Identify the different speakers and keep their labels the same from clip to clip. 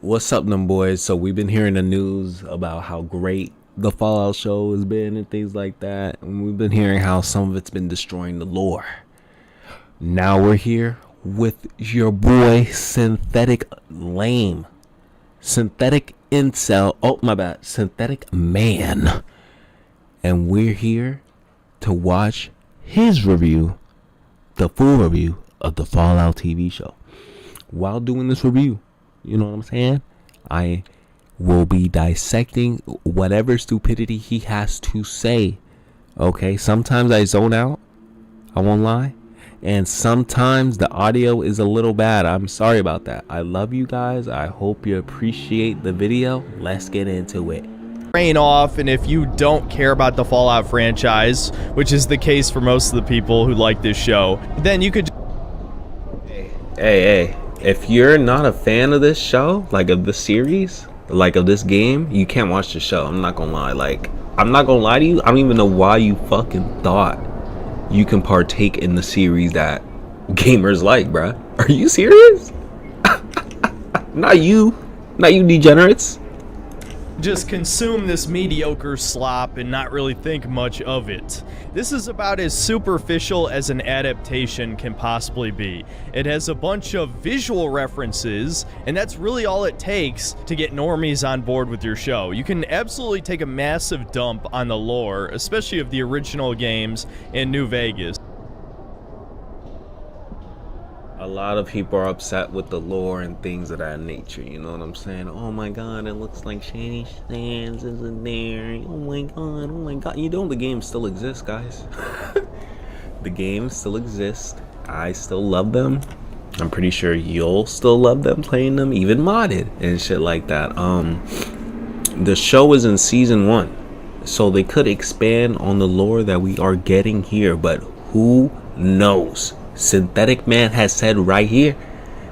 Speaker 1: What's up, them boys? So we've been hearing the news about how great the Fallout show has been and things like that, and we've been hearing how some of it's been destroying the lore. Now we're here with your boy Synthetic Lame, Synthetic Incel. Oh my bad, Synthetic Man, and we're here to watch his review, the full review of the Fallout TV show. While doing this review, you know what I'm saying? I will be dissecting whatever stupidity he has to say. Okay, sometimes I zone out, I won't lie. And sometimes the audio is a little bad. I'm sorry about that. I love you guys. I hope you appreciate the video. Let's get into it.
Speaker 2: Rain off, and if you don't care about the Fallout franchise, which is the case for most of the people who like this show, then you could...
Speaker 1: Hey. If you're not a fan of this show, like of the series, like of this game, you can't watch the show. I'm not gonna lie. Like, I'm not gonna lie to you. I don't even know why you fucking thought you can partake in the series that gamers like, bruh. Are you serious? Not you degenerates.
Speaker 2: just consume this mediocre slop and not really think much of it. This is about as superficial as an adaptation can possibly be. It has a bunch of visual references, and that's really all it takes to get normies on board with your show. You can absolutely take a massive dump on the lore, especially of the original games in New Vegas.
Speaker 1: A lot of people are upset with the lore and things of that nature, you know what I'm saying? Oh my god, it looks like Shady Sands isn't there. Oh my god. You know the game still exists, guys. The games still exist. I still love them. I'm pretty sure you'll still love them playing them, even modded and shit like that. The show is in season 1, so they could expand on the lore that we are getting here, but who knows? Synthetic Man has said right here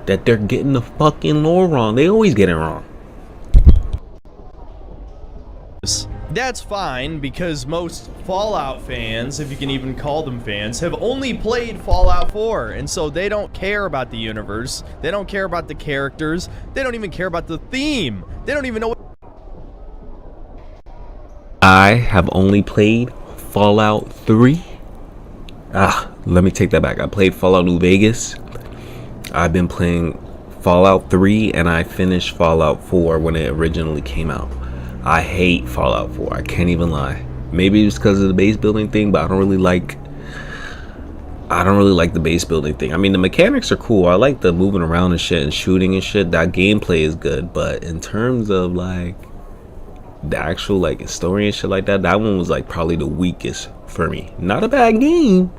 Speaker 1: that they're getting the fucking lore wrong. They always get it wrong.
Speaker 2: That's fine, because most Fallout fans, if you can even call them fans, have only played Fallout 4, and so they don't care about the universe, they don't care about the characters, they don't even care about the theme, they don't even know what...
Speaker 1: I have only played Fallout 3. Let me take that back. I played Fallout New Vegas. I've been playing Fallout 3, and I finished Fallout 4 when it originally came out. I hate Fallout 4. I can't even lie. Maybe it's because of the base building thing, but I don't really like the base building thing. I mean, the mechanics are cool. I like the moving around and shit and shooting and shit. That gameplay is good, but in terms of like the actual like story and shit like that, that one was like probably the weakest for me. Not a bad game.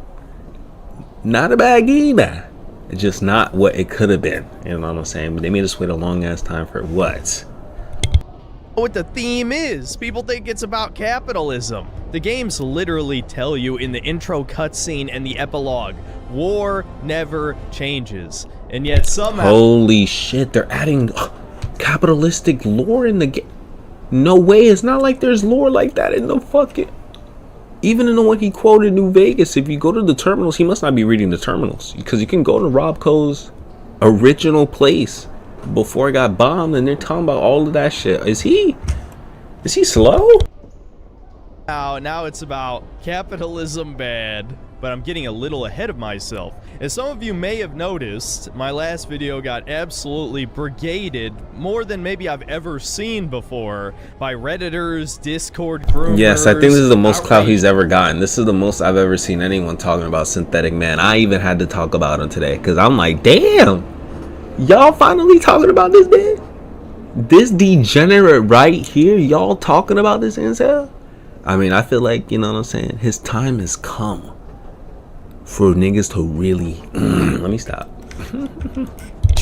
Speaker 1: Not a bad game, man. It's just not what it could have been. You know what I'm saying? But they made us wait a long ass time for what?
Speaker 2: What the theme is. People think it's about capitalism. The games literally tell you in the intro cutscene and the epilogue, war never changes. And yet somehow...
Speaker 1: Holy shit, they're adding capitalistic lore in the game. No way, it's not like there's lore like that in the fucking... Even in the one he quoted New Vegas, if you go to the terminals, he must not be reading the terminals. Because you can go to Robco's original place before it got bombed, and they're talking about all of that shit. Is he slow?
Speaker 2: Now it's about capitalism bad, but I'm getting a little ahead of myself. As some of you may have noticed, my last video got absolutely brigaded, more than maybe I've ever seen before, by Redditors, Discord groomers.
Speaker 1: Yes, I think this is the most clout he's ever gotten. This is the most I've ever seen anyone talking about Synthetic Man. I even had to talk about him today, because I'm like, damn, y'all finally talking about this man? This degenerate right here, y'all talking about this incel? I mean, I feel like, you know what I'm saying, his time has come for niggas to really let me stop.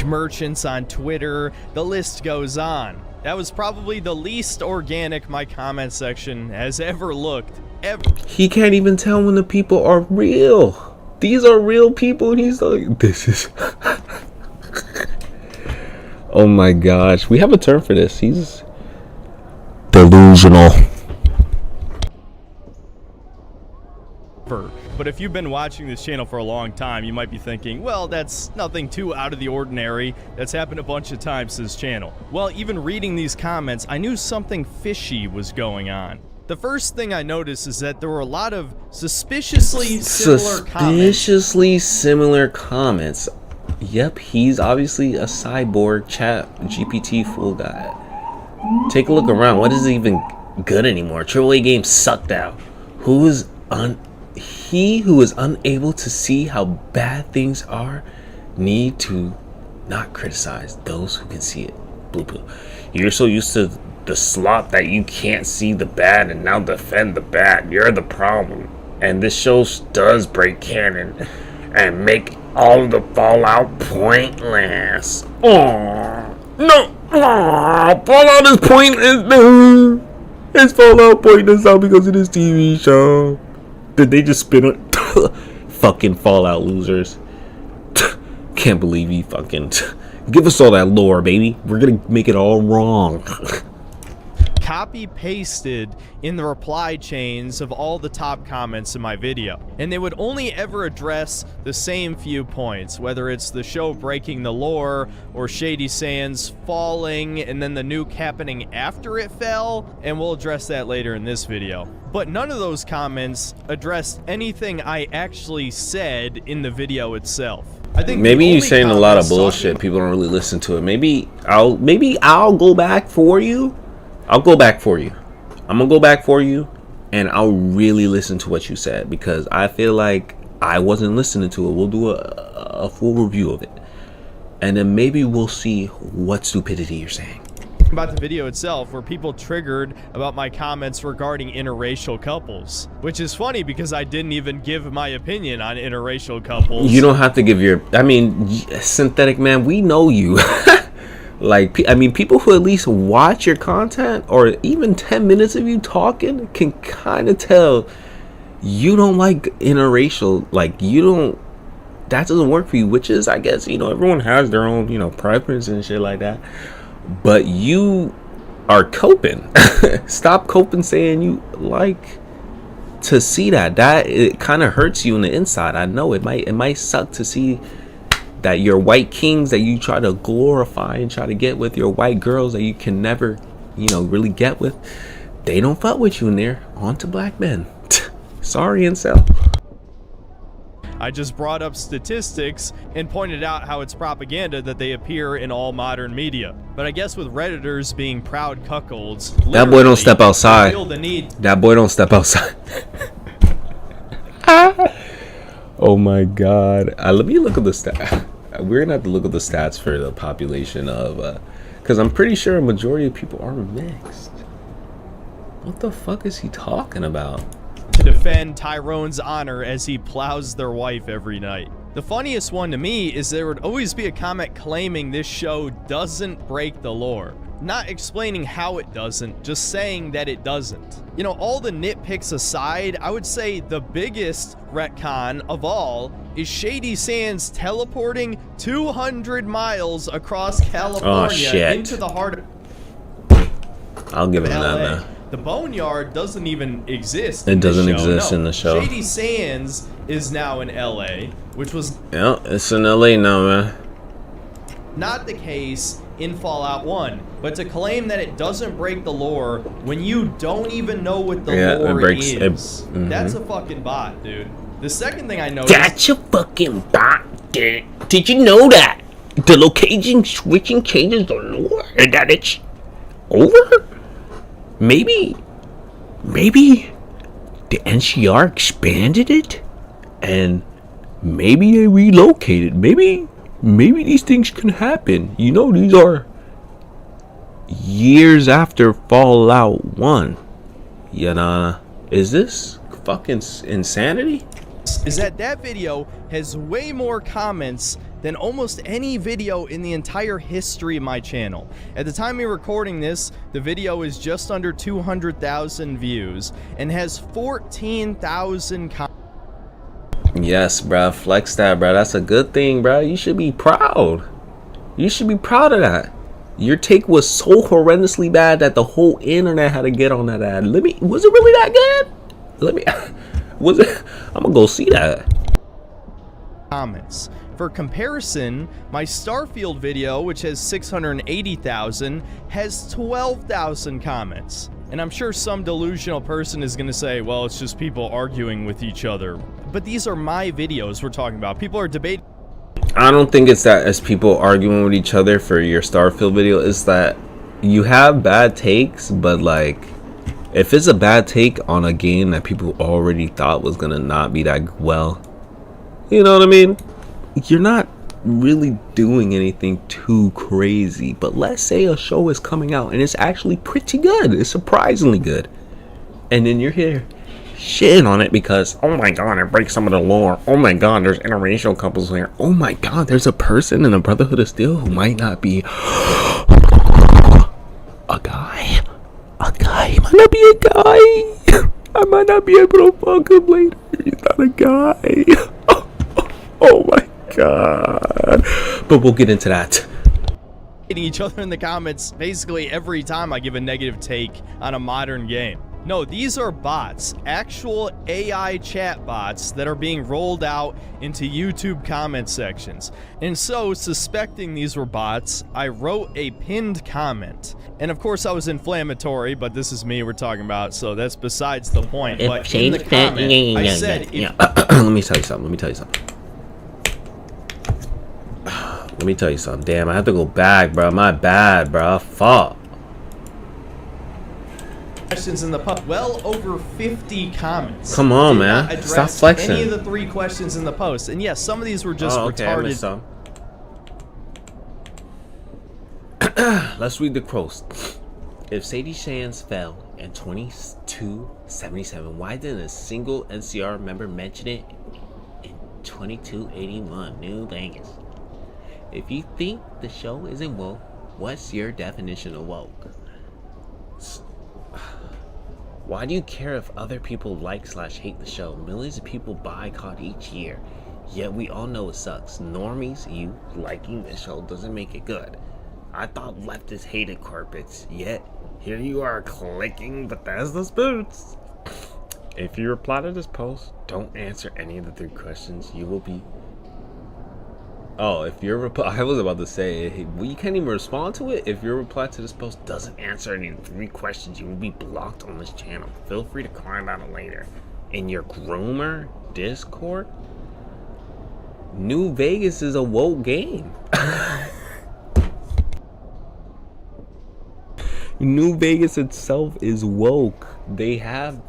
Speaker 2: Merchants on Twitter, the list goes on. That was probably the least organic my comment section has ever looked, ever.
Speaker 1: He can't even tell when the people are real. These are real people, and he's like, this is oh my gosh, we have a term for this. He's delusional.
Speaker 2: but if you've been watching this channel for a long time, you might be thinking, well, that's nothing too out of the ordinary. That's happened a bunch of times to this channel. Well, even reading these comments, I knew something fishy was going on. The first thing I noticed is that there were a lot of suspiciously
Speaker 1: similar comments. Yep, he's obviously a cyborg chat GPT fool guy. Take a look around. What is even good anymore? AAA games suck now. He who is unable to see how bad things are need to not criticize those who can see it. Blue Blue. You're so used to the slop that you can't see the bad and now defend the bad. You're the problem. And this show does break canon and make all the Fallout pointless. Oh no! Aww, Fallout is pointless, dude. It's Fallout pointless now because of this TV show. Did they just spin it? Fucking Fallout losers. Can't believe you fucking give us all that lore, baby. We're gonna make it all wrong.
Speaker 2: Copy pasted in the reply chains of all the top comments in my video, and they would only ever address the same few points, whether it's the show breaking the lore or Shady Sands falling and then the nuke happening after it fell, and we'll address that later in this video. But none of those comments addressed anything I actually said in the video itself. I think
Speaker 1: maybe you're saying a lot of bullshit. People don't really listen to it. Maybe I'll go back for you. I'll go back for you. I'm gonna go back for you, and I'll really listen to what you said because I feel like I wasn't listening to it. We'll do a full review of it, and then maybe we'll see what stupidity you're saying.
Speaker 2: About the video itself, where people triggered about my comments regarding interracial couples, which is funny because I didn't even give my opinion on interracial couples.
Speaker 1: You don't have to give your. I mean, Synthetic Man, we know you. Like, I mean, people who at least watch your content or even 10 minutes of you talking can kind of tell you don't like interracial. Like, you don't, that doesn't work for you, which is, I guess, you know, everyone has their own, you know, preference and shit like that. But you are coping. Stop coping saying you like to see that. It kind of hurts you in the inside. I know it might suck to see that your white kings that you try to glorify and try to get with, your white girls that you can never, you know, really get with, they don't fuck with you in there. On to black men. Sorry, incel.
Speaker 2: I just brought up statistics and pointed out how it's propaganda that they appear in all modern media. But I guess with Redditors being proud cuckolds,
Speaker 1: that boy don't step outside.
Speaker 2: Feel the need.
Speaker 1: That boy don't step outside. Oh my god. Let me look at the stats. We're gonna have to look at the stats for the population of because I'm pretty sure a majority of people are mixed. What the fuck is he talking about?
Speaker 2: To defend Tyrone's honor as he plows their wife every night. The funniest one to me is there would always be a comment claiming this show doesn't break the lore. Not explaining how it doesn't, just saying that it doesn't. You know, all the nitpicks aside, I would say the biggest retcon of all is Shady Sands teleporting 200 miles across California into the heart of
Speaker 1: I'll give him
Speaker 2: LA.
Speaker 1: that, man.
Speaker 2: The Boneyard doesn't even exist.
Speaker 1: It doesn't exist in the show.
Speaker 2: Shady Sands is now in LA, which was
Speaker 1: it's in LA now, man.
Speaker 2: Not the case in Fallout 1, but to claim that it doesn't break the lore when you don't even know what the lore is, that's a fucking bot, dude. The second thing I noticed...
Speaker 1: That's a fucking bot, dude. Did you know that? The location switching changes the lore and that it's over? Maybe the NCR expanded it and maybe they relocated. Maybe these things can happen. You know, these are years after Fallout 1. You know, is this fucking insanity?
Speaker 2: Is that video has way more comments than almost any video in the entire history of my channel. At the time of recording this, the video is just under 200,000 views and has 14,000 comments.
Speaker 1: Yes, bro. Flex that, bro. That's a good thing, bro. You should be proud. You should be proud of that. Your take was so horrendously bad that the whole internet had to get on that ad. Was it really that good? Was it? I'm gonna go see that.
Speaker 2: Comments. For comparison, my Starfield video, which has 680,000, has 12,000 comments. And I'm sure some delusional person is going to say, well, it's just people arguing with each other. But these are my videos we're talking about. People are debating.
Speaker 1: I don't think it's that as people arguing with each other for your Starfield video. It's that you have bad takes, but like, if it's a bad take on a game that people already thought was going to not be that well, you know what I mean? You're not really doing anything too crazy. But let's say a show is coming out and it's actually pretty good. It's surprisingly good. And then you're here shitting on it because, oh my god, it breaks some of the lore. Oh my god, there's interracial couples here. Oh my god, there's a person in the Brotherhood of Steel who might not be a guy. A guy. He might not be a guy. I might not be able to fuck him later. He's not a guy. Oh my god. But we'll get into that.
Speaker 2: Each other in the comments basically every time I give a negative take on a modern game. No, these are bots, actual AI chat bots that are being rolled out into YouTube comment sections. And so, suspecting these were bots, I wrote a pinned comment. And of course I was inflammatory, but this is me we're talking about, so that's besides the point. But in the comment, I said,
Speaker 1: let me tell you something. Let me tell you something. Damn, I have to go back, bro. My bad, bro. Fuck.
Speaker 2: Questions in the post. Well over 50 comments.
Speaker 1: Come on, man. Stop flexing.
Speaker 2: Any of the 3 questions in the post. And yes, some of these were just retarded.
Speaker 1: Let's read the post. If Sadie Shands fell in 2277, why didn't a single NCR member mention it in 2281 New Vegas? If you think the show isn't woke, what's your definition of woke? Why do you care if other people like/hate the show? Millions of people boycott each year, yet we all know it sucks. Normies, you liking the show doesn't make it good. I thought leftists hated carpets, yet here you are clicking Bethesda's boots. If you reply to this post, don't answer any of the 3 questions. You will be... Oh, if your reply... I was about to say, well, you can't even respond to it. If your reply to this post doesn't answer any of the 3 questions, you will be blocked on this channel. Feel free to climb out it later. In your groomer Discord, New Vegas is a woke game. New Vegas itself is woke. They have...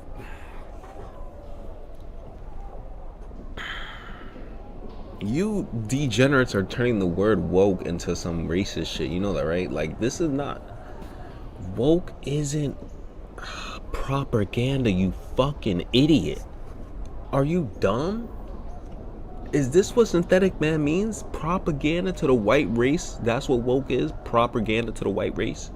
Speaker 1: You degenerates are turning the word woke into some racist shit. You know that, right? Like, this is not... Woke isn't propaganda, you fucking idiot. Are you dumb? Is this what synthetic man means? Propaganda to the white race? That's what woke is? Propaganda to the white race?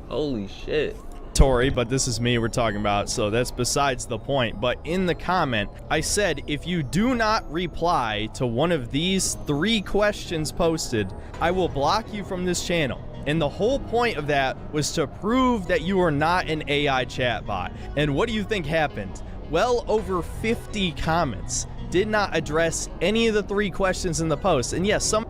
Speaker 1: Holy shit.
Speaker 2: Tory, but this is me we're talking about, so that's besides the point. But in the comment, I said, if you do not reply to one of these 3 questions posted, I will block you from this channel. And the whole point of that was to prove that you are not an AI chatbot. And what do you think happened? Well over 50 comments did not address any of the 3 questions in the post. And yes, some of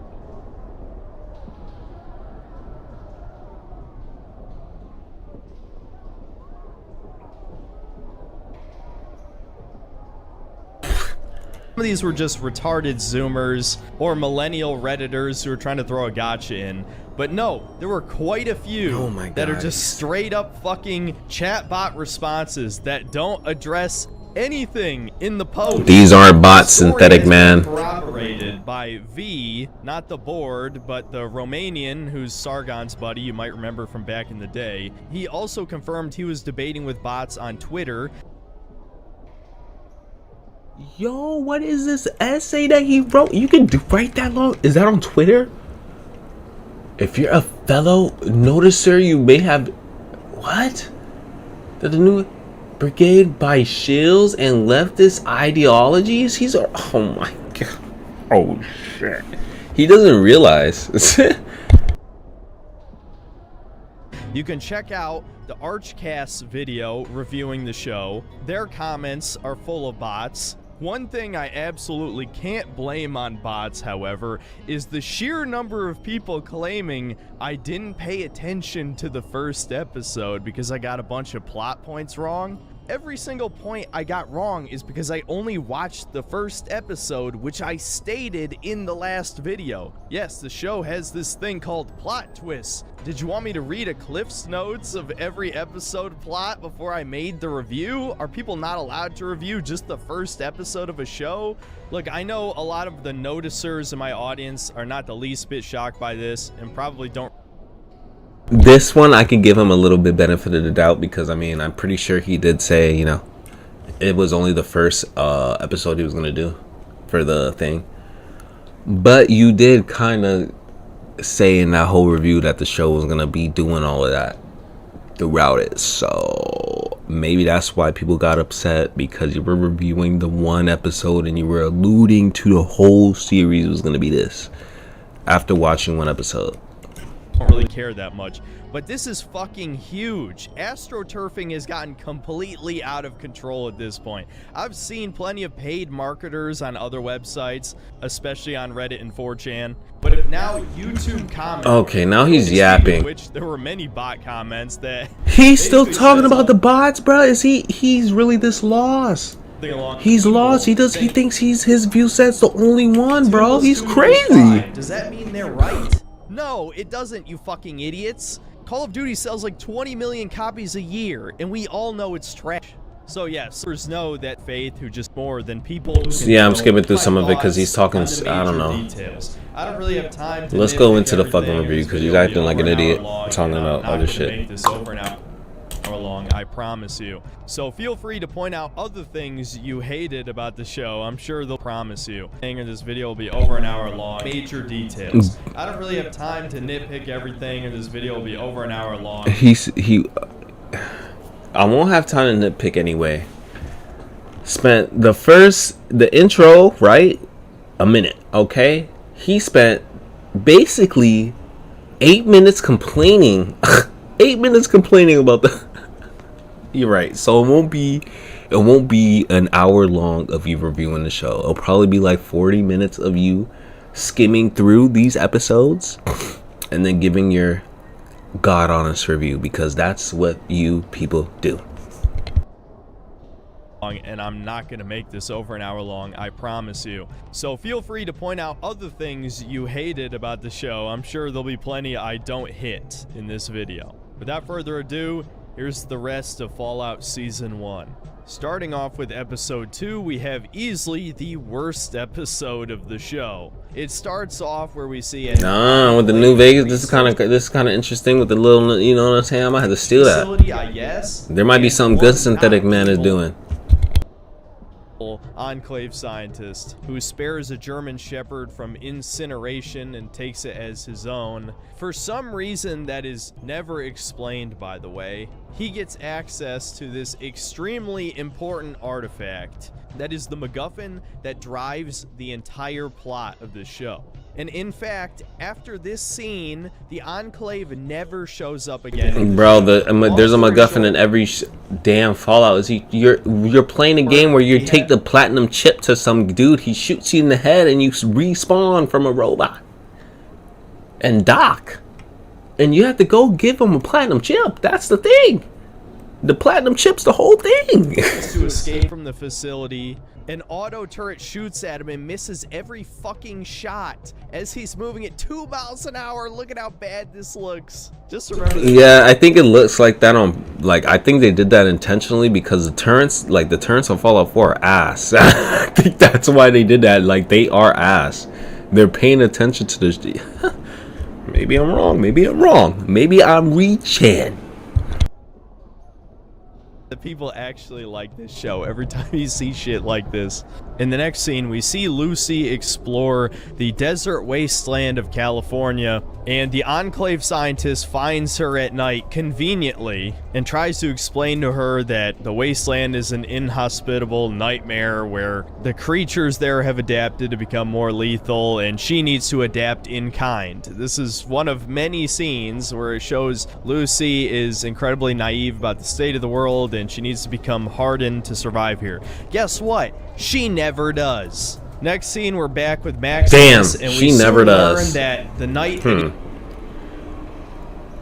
Speaker 2: these were just retarded Zoomers or millennial Redditors who were trying to throw a gotcha in. But no, there were quite a few that are just straight up fucking chatbot responses that don't address anything in the post.
Speaker 1: These aren't bots, synthetic man.
Speaker 2: Corroborated by V, not the board, but the Romanian who's Sargon's buddy, you might remember from back in the day. He also confirmed he was debating with bots on Twitter.
Speaker 1: Yo, what is this essay that he wrote? You can write that long? Is that on Twitter? If you're a fellow noticer, you may have... What? That the new brigade by shills and leftist ideologies? He's a... Oh my god. Oh shit. He doesn't realize.
Speaker 2: You can check out the Archcast video reviewing the show. Their comments are full of bots. One thing I absolutely can't blame on bots, however, is the sheer number of people claiming I didn't pay attention to the first episode because I got a bunch of plot points wrong. Every single point I got wrong is because I only watched the first episode, which I stated in the last video. Yes, the show has this thing called plot twists. Did you want me to read a Cliff's Notes of every episode plot before I made the review? Are people not allowed to review just the first episode of a show? Look, I know a lot of the noticers in my audience are not the least bit shocked by this and probably don't.
Speaker 1: This one I can give him a little bit benefit of the doubt because I mean I'm pretty sure he did say, you know, it was only the first episode he was gonna do for the thing. But you did kind of say in that whole review that the show was gonna be doing all of that throughout it. So maybe that's why people got upset, because you were reviewing the one episode and you were alluding to the whole series was gonna be this after watching one episode.
Speaker 2: Don't really care that much, but this is fucking huge. AstroTurfing has gotten completely out of control at this point. I've seen plenty of paid marketers on other websites, especially on Reddit and 4chan, but if now YouTube comments,
Speaker 1: okay, now he's yapping,
Speaker 2: which there were many bot comments that
Speaker 1: he's still talking about the bots, bro. He's really this lost? He's lost. He thinks his view set's the only one, bro. He's crazy.
Speaker 2: Does that mean they're right? No, it doesn't, you fucking idiots. Call of Duty sells like 20 million copies a year, and we all know it's trash. So yes, there's know that Faith, who just more than people who can
Speaker 1: I'm skipping through some of it because he's talking, I don't know.
Speaker 2: Details. I don't really have time to
Speaker 1: let's go into the fucking review because you're acting like an idiot talking about other shit.
Speaker 2: Make this over an hour long, I promise you. So feel free to point out other things you hated about the show. I'm sure they'll promise you. This video will be over an hour long. Major details. I don't really have time to nitpick everything, and this video will be over an hour long.
Speaker 1: I won't have time to nitpick anyway. Spent the intro, right? A minute, okay? He spent basically 8 minutes complaining. 8 minutes complaining about the You're right. So it won't be an hour long of you reviewing the show. It'll probably be like 40 minutes of you skimming through these episodes and then giving your God honest review, because that's what you people do.
Speaker 2: And I'm not going to make this over an hour long, I promise you. So feel free to point out other things you hated about the show. I'm sure there'll be plenty I don't hit in this video. Without further ado, here's the rest of Fallout Season 1. Starting off with Episode 2, we have easily the worst episode of the show. It starts off where we see
Speaker 1: with the New Vegas. This is kind of interesting with the little, you know what I'm saying? I might have to steal that. There might be something good Synthetic Man is doing.
Speaker 2: Enclave scientist who spares a German Shepherd from incineration and takes it as his own. For some reason that is never explained, by the way, he gets access to this extremely important artifact that is the MacGuffin that drives the entire plot of the show. And in fact, after this scene, the Enclave never shows up again.
Speaker 1: Bro, there's a MacGuffin in every damn Fallout. You're playing a game where you take the platinum chip to some dude, he shoots you in the head, and you respawn from a robot and dock, and you have to go give him a platinum chip. That's the thing. The platinum chip's the whole thing.
Speaker 2: To escape from the facility, an auto turret shoots at him and misses every fucking shot as he's moving at 2 miles an hour. Look at how bad this looks. Just remember that.
Speaker 1: Yeah, I think it looks like that on, I think they did that intentionally because the turrets on Fallout 4 are ass. I think that's why they did that. They are ass. They're paying attention to this. Maybe I'm wrong. Maybe I'm reaching.
Speaker 2: The people actually like this show every time you see shit like this. In the next scene, we see Lucy explore the desert wasteland of California, and the Enclave scientist finds her at night conveniently and tries to explain to her that the wasteland is an inhospitable nightmare where the creatures there have adapted to become more lethal and she needs to adapt in kind. This is one of many scenes where it shows Lucy is incredibly naive about the state of the world and she needs to become hardened to survive here. Guess what? She never does. Next scene, we're back with Maximus,
Speaker 1: Damn,
Speaker 2: and
Speaker 1: she
Speaker 2: we
Speaker 1: never
Speaker 2: soon
Speaker 1: does.
Speaker 2: learn that the night.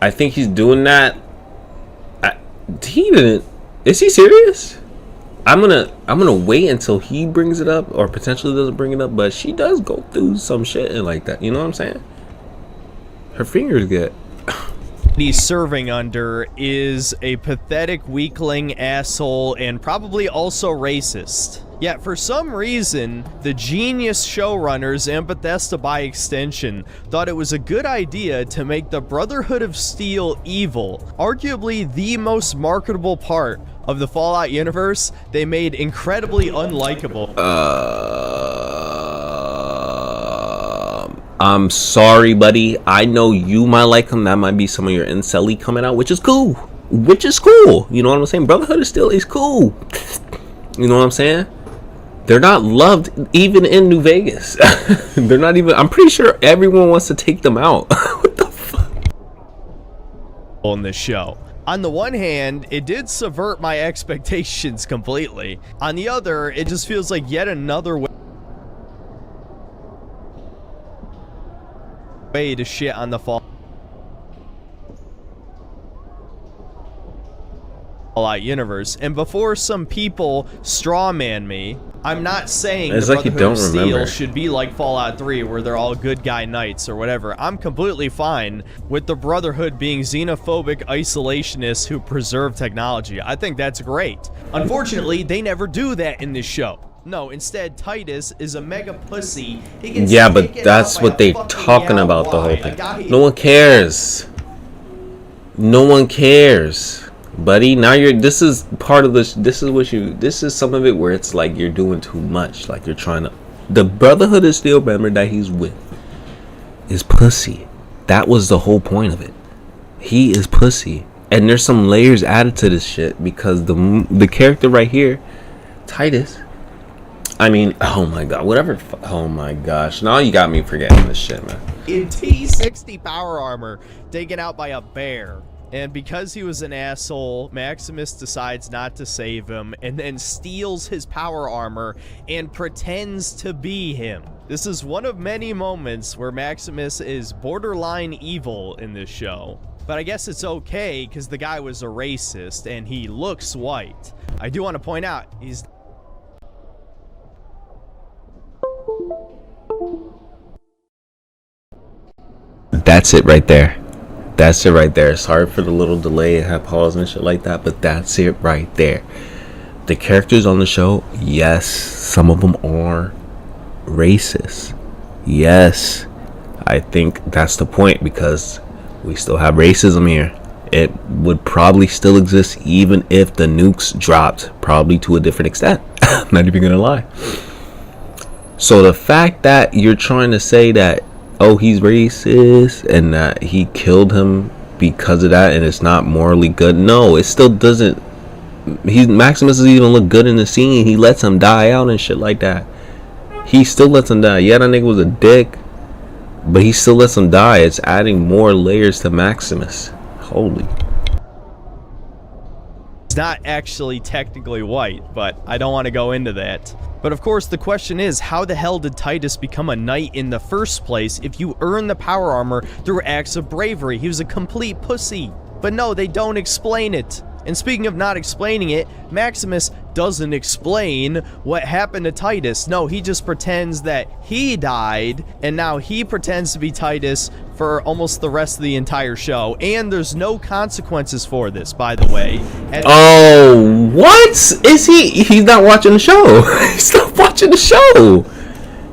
Speaker 1: I think he's doing that. He didn't. Is he serious? I'm gonna wait until he brings it up, or potentially doesn't bring it up. But she does go through some shit and like that. You know what I'm saying? Her fingers get.
Speaker 2: He's serving under is a pathetic weakling asshole and probably also racist. Yet for some reason, the genius showrunners and Bethesda by extension thought it was a good idea to make the Brotherhood of Steel evil, arguably the most marketable part of the Fallout universe. They made incredibly unlikable.
Speaker 1: I'm sorry, buddy. I know you might like him. That might be some of your incel coming out, which is cool. Which is cool. You know what I'm saying? Brotherhood is still cool. You know what I'm saying? They're not loved even in New Vegas. They're not even. I'm pretty sure everyone wants to take them out. What the fuck?
Speaker 2: On this show. On the one hand, it did subvert my expectations completely. On the other, it just feels like yet another way to shit on the Fallout universe. And before some people strawman me, I'm not saying
Speaker 1: it's
Speaker 2: the
Speaker 1: like you
Speaker 2: Brotherhood
Speaker 1: don't
Speaker 2: of Steel
Speaker 1: remember.
Speaker 2: should be like Fallout 3 where they're all good guy knights or whatever. I'm completely fine with the Brotherhood being xenophobic isolationists who preserve technology. I think that's great. Unfortunately, they never do that in this show. No, instead, Titus is a mega pussy. He gets
Speaker 1: Yeah, but
Speaker 2: taken
Speaker 1: that's
Speaker 2: out by
Speaker 1: what
Speaker 2: a
Speaker 1: they
Speaker 2: fucking
Speaker 1: talking about the whole
Speaker 2: Yao Guai, a
Speaker 1: thing.
Speaker 2: guy-
Speaker 1: No one cares. No one cares, buddy. Now you're. This is part of this. This is what you. This is some of it where it's like you're doing too much. Like you're trying to. The Brotherhood of Steel member that he's with is pussy. That was the whole point of it. He is pussy, and there's some layers added to this shit because the character right here, Titus. I mean, oh my god, whatever. Oh my gosh, now you got me forgetting this shit, man.
Speaker 2: In T60 power armor, taken out by a bear. And because he was an asshole, Maximus decides not to save him and then steals his power armor and pretends to be him. This is one of many moments where Maximus is borderline evil in this show. But I guess it's okay because the guy was a racist and he looks white. I do want to point out, he's
Speaker 1: That's it right there. That's it right there. Sorry for the little delay. I had pause and shit like that, but that's it right there. The characters on the show, yes, some of them are racist. Yes, I think that's the point because we still have racism here. It would probably still exist even if the nukes dropped, probably to a different extent. I'm not even gonna lie. So the fact that you're trying to say that, oh, he's racist and that he killed him because of that and it's not morally good, no, it still doesn't. Maximus doesn't even look good in the scene. He lets him die out and shit like that. He still lets him die. Yeah, that nigga was a dick, but he still lets him die. It's adding more layers to Maximus. Holy.
Speaker 2: not actually technically white, but I don't want to go into that. But of course, the question is, how the hell did Titus become a knight in the first place if you earn the power armor through acts of bravery? He was a complete pussy. But no, they don't explain it. And speaking of not explaining it, Maximus doesn't explain what happened to Titus. No, he just pretends that he died, and now he pretends to be Titus for almost the rest of the entire show. And there's no consequences for this, by the way.
Speaker 1: Oh, what? Is he? He's not watching the show. He's not watching the show.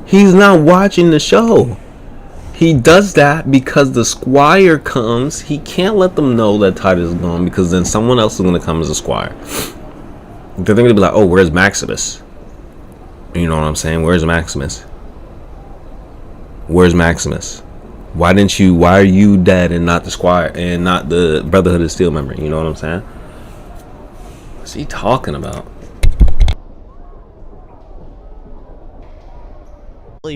Speaker 1: He's not watching the show. He does that because the squire comes. He can't let them know that Titus is gone because then someone else is going to come as a squire. They're gonna be like, oh, where's Maximus? You know what I'm saying? Where's Maximus? Where's Maximus? Why are you dead and not the squire and not the Brotherhood of Steel member? You know what I'm saying? What's he talking about?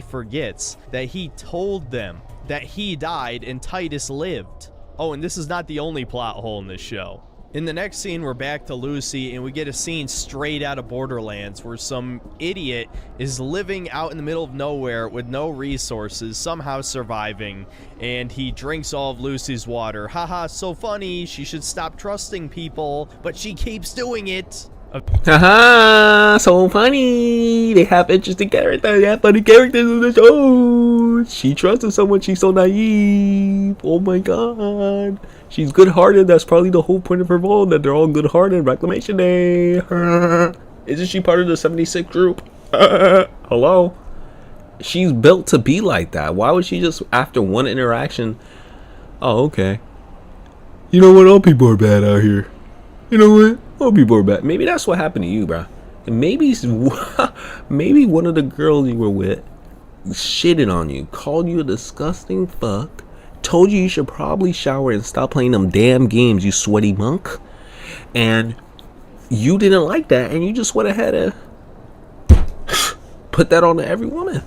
Speaker 2: Forgets that he told them that he died and Titus lived. Oh, and this is not the only plot hole in this show. In the next scene, we're back to Lucy, and we get a scene straight out of Borderlands where some idiot is living out in the middle of nowhere with no resources, somehow surviving, and he drinks all of Lucy's water. Haha, so funny, she should stop trusting people, but she keeps doing it.
Speaker 1: Haha, so funny. They have interesting characters. They have funny characters in the show. She trusted someone. She's so naive. Oh my god. She's good-hearted. That's probably the whole point of her role, that they're all good-hearted. Reclamation Day. Isn't she part of the 76 group? Hello? She's built to be like that. Why would she just, after one interaction, oh, okay. You know what? All people are bad out here. You know what? All people are bad. Maybe that's what happened to you, bro. And maybe one of the girls you were with shitted on you, called you a disgusting fuck, told you should probably shower and stop playing them damn games, you sweaty monk. And you didn't like that, and you just went ahead and put that on to every woman.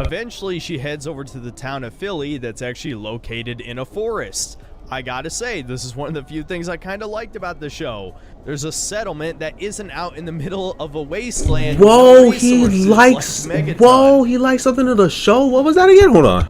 Speaker 2: Eventually, she heads over to the town of Philly that's actually located in a forest. I gotta say, this is one of the few things I kind of liked about the show. There's a settlement that isn't out in the middle of a wasteland.
Speaker 1: Whoa, he likes something in the show. What was that again? Hold on.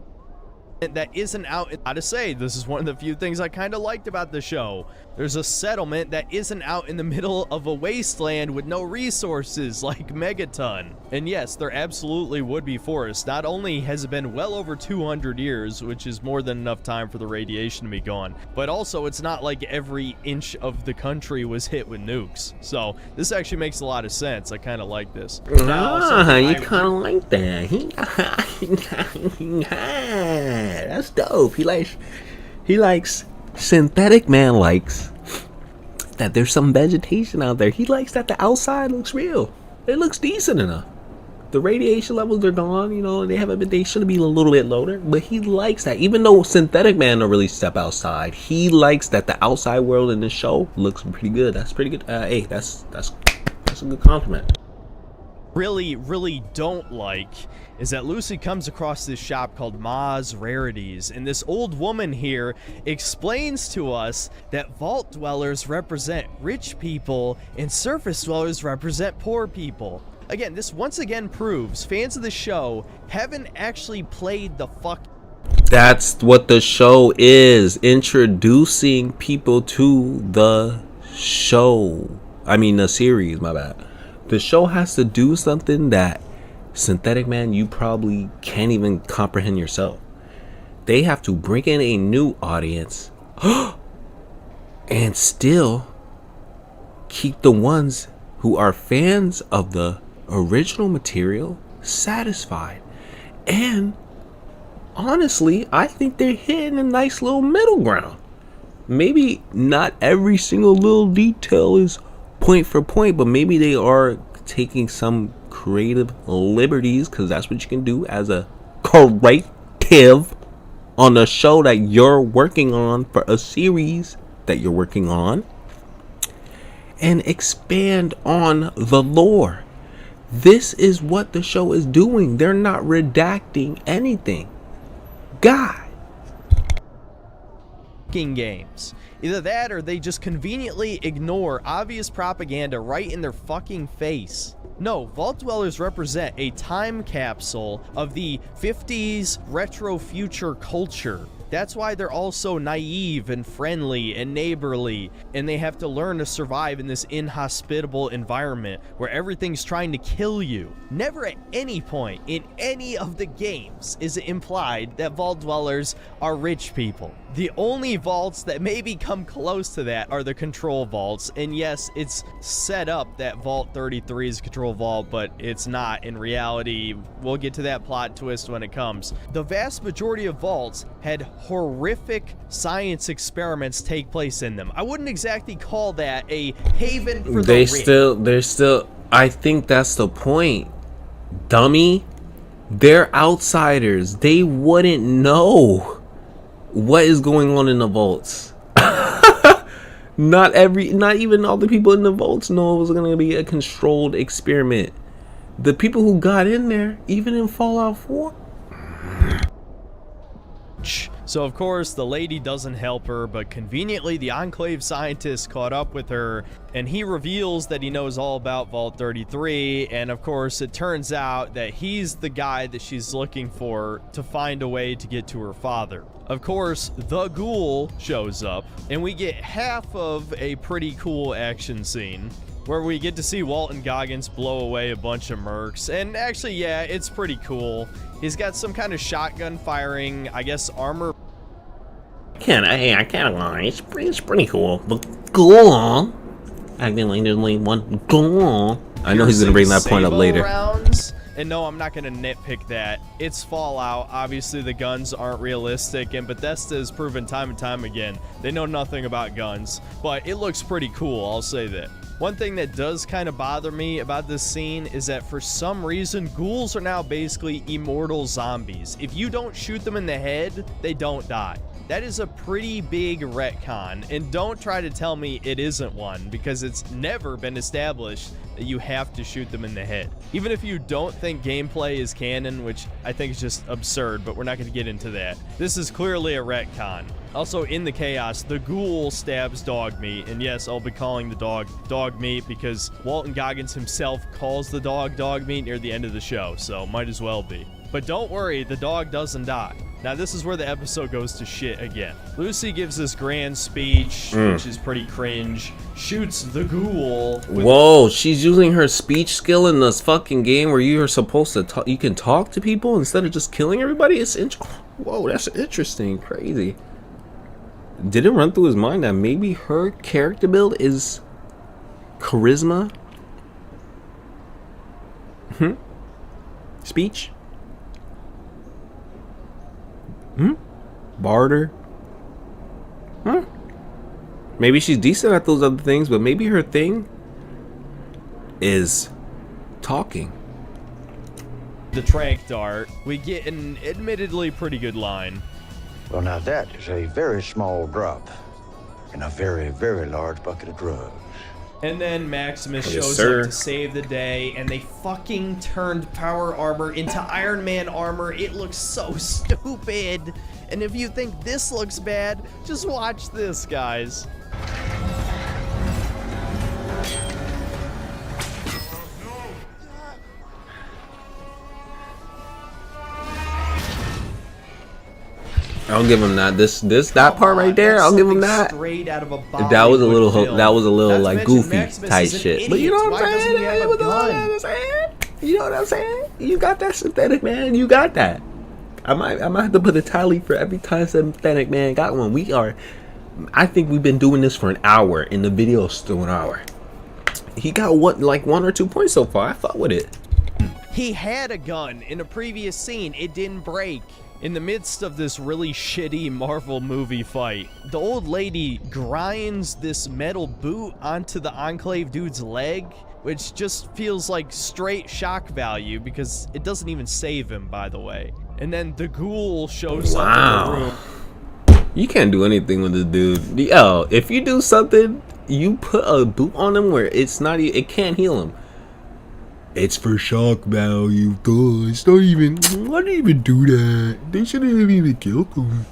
Speaker 2: That isn't out. I gotta say, this is one of the few things I kind of liked about the show. There's a settlement that isn't out in the middle of a wasteland with no resources like Megaton. And yes, there absolutely would be forests. Not only has it been well over 200 years, which is more than enough time for the radiation to be gone, but also it's not like every inch of the country was hit with nukes. So this actually makes a lot of sense. I kind of like this.
Speaker 1: You kind of like that. That's dope. He likes Synthetic Man likes that there's some vegetation out there. He likes that the outside looks real. It looks decent enough. The radiation levels are gone, you know, they should be a little bit lower, but he likes that. Even though Synthetic Man don't really step outside, he likes that the outside world in this show looks pretty good. That's pretty good. Hey, that's a good compliment.
Speaker 2: Really don't like is that Lucy comes across this shop called Ma's Rarities, and this old woman here explains to us that vault dwellers represent rich people and surface dwellers represent poor people. Again, this once again proves fans of the show haven't actually played the fuck.
Speaker 1: That's what the show is, introducing people to the show. I mean the series, my bad. The show has to do something that Synthetic Man, you probably can't even comprehend yourself. They have to bring in a new audience and still keep the ones who are fans of the original material satisfied. And honestly, I think they're hitting a nice little middle ground. Maybe not every single little detail is point for point, but maybe they are taking some creative liberties, because that's what you can do as a creative on a show that you're working on, for a series that you're working on, and expand on the lore. This is what the show is doing. They're not redacting anything. God.
Speaker 2: Games. Either that or they just conveniently ignore obvious propaganda right in their fucking face. No, Vault Dwellers represent a time capsule of the 50s retro future culture. That's why they're all so naive and friendly and neighborly, and they have to learn to survive in this inhospitable environment where everything's trying to kill you. Never at any point in any of the games is it implied that Vault Dwellers are rich people. The only vaults that maybe come close to that are the control vaults, and yes, it's set up that Vault 33 is a control vault, but it's not in reality. We'll get to that plot twist when it comes. The vast majority of vaults had horrific science experiments take place in them. I wouldn't exactly call that a haven for the rich.
Speaker 1: They're still, I think that's the point, dummy. They're outsiders. They wouldn't know what is going on in the vaults. Not even all the people in the vaults know it was going to be a controlled experiment. The people who got in there, even in Fallout 4.
Speaker 2: So of course the lady doesn't help her, but conveniently the Enclave scientist caught up with her, and he reveals that he knows all about Vault 33, and of course it turns out that he's the guy that she's looking for to find a way to get to her father. Of course, the Ghoul shows up, and we get half of a pretty cool action scene where we get to see Walton Goggins blow away a bunch of mercs. And actually, yeah, it's pretty cool. He's got some kind of shotgun firing, I guess, armor.
Speaker 1: I can't lie. It's pretty cool. But go on. Acting like there's only one. Go on. I know he's gonna bring that point up later.
Speaker 2: Rounds. And no, I'm not going to nitpick that. It's Fallout. Obviously, the guns aren't realistic, and Bethesda has proven time and time again they know nothing about guns. But it looks pretty cool, I'll say that. One thing that does kind of bother me about this scene is that for some reason, ghouls are now basically immortal zombies. If you don't shoot them in the head, they don't die. That is a pretty big retcon, and don't try to tell me it isn't one, because it's never been established that you have to shoot them in the head. Even if you don't think gameplay is canon, which I think is just absurd, but we're not going to get into that. This is clearly a retcon. Also, in the chaos, the ghoul stabs Dogmeat, and yes, I'll be calling the dog Dogmeat because Walton Goggins himself calls the dog Dogmeat near the end of the show, so might as well be. But don't worry, the dog doesn't die. Now, this is where the episode goes to shit again. Lucy gives this grand speech, which is pretty cringe, shoots the ghoul.
Speaker 1: Whoa, she's using her speech skill in this fucking game where you are supposed to talk. You can talk to people instead of just killing everybody. Whoa, that's interesting, crazy. Did it run through his mind that maybe her character build is charisma? Speech? Barter? Maybe she's decent at those other things, but maybe her thing is talking.
Speaker 2: The trank dart, we get an admittedly pretty good line.
Speaker 3: Well, now that is a very small drop in a very, very large bucket of drugs.
Speaker 2: And then Maximus
Speaker 1: Yes,
Speaker 2: shows
Speaker 1: sir.
Speaker 2: up to save the day, and they fucking turned power armor into Iron Man armor. It looks so stupid. And if you think this looks bad, just watch this, guys.
Speaker 1: I'll give him that. That part right there, I'll give him that.
Speaker 2: Straight out of a
Speaker 1: That was a little
Speaker 2: film.
Speaker 1: like goofy type shit. But you know what I'm saying? You know what I'm saying? You got that synthetic, man. You got that. I might have to put a tally for every time synthetic man got one. I think we've been doing this for an hour, and the video's still an hour. He got one or 2 points so far. I fuck with it.
Speaker 2: He had a gun in a previous scene. It didn't break. In the midst of this really shitty Marvel movie fight, the old lady grinds this metal boot onto the Enclave dude's leg, which just feels like straight shock value because it doesn't even save him, by the way. And then the ghoul shows up in the room.
Speaker 1: You can't do anything with this dude. Yo, if you do something, you put a boot on him where it can't heal him. It's for shock value. Duh. It's not even. Why do you even do that? They shouldn't have even killed him.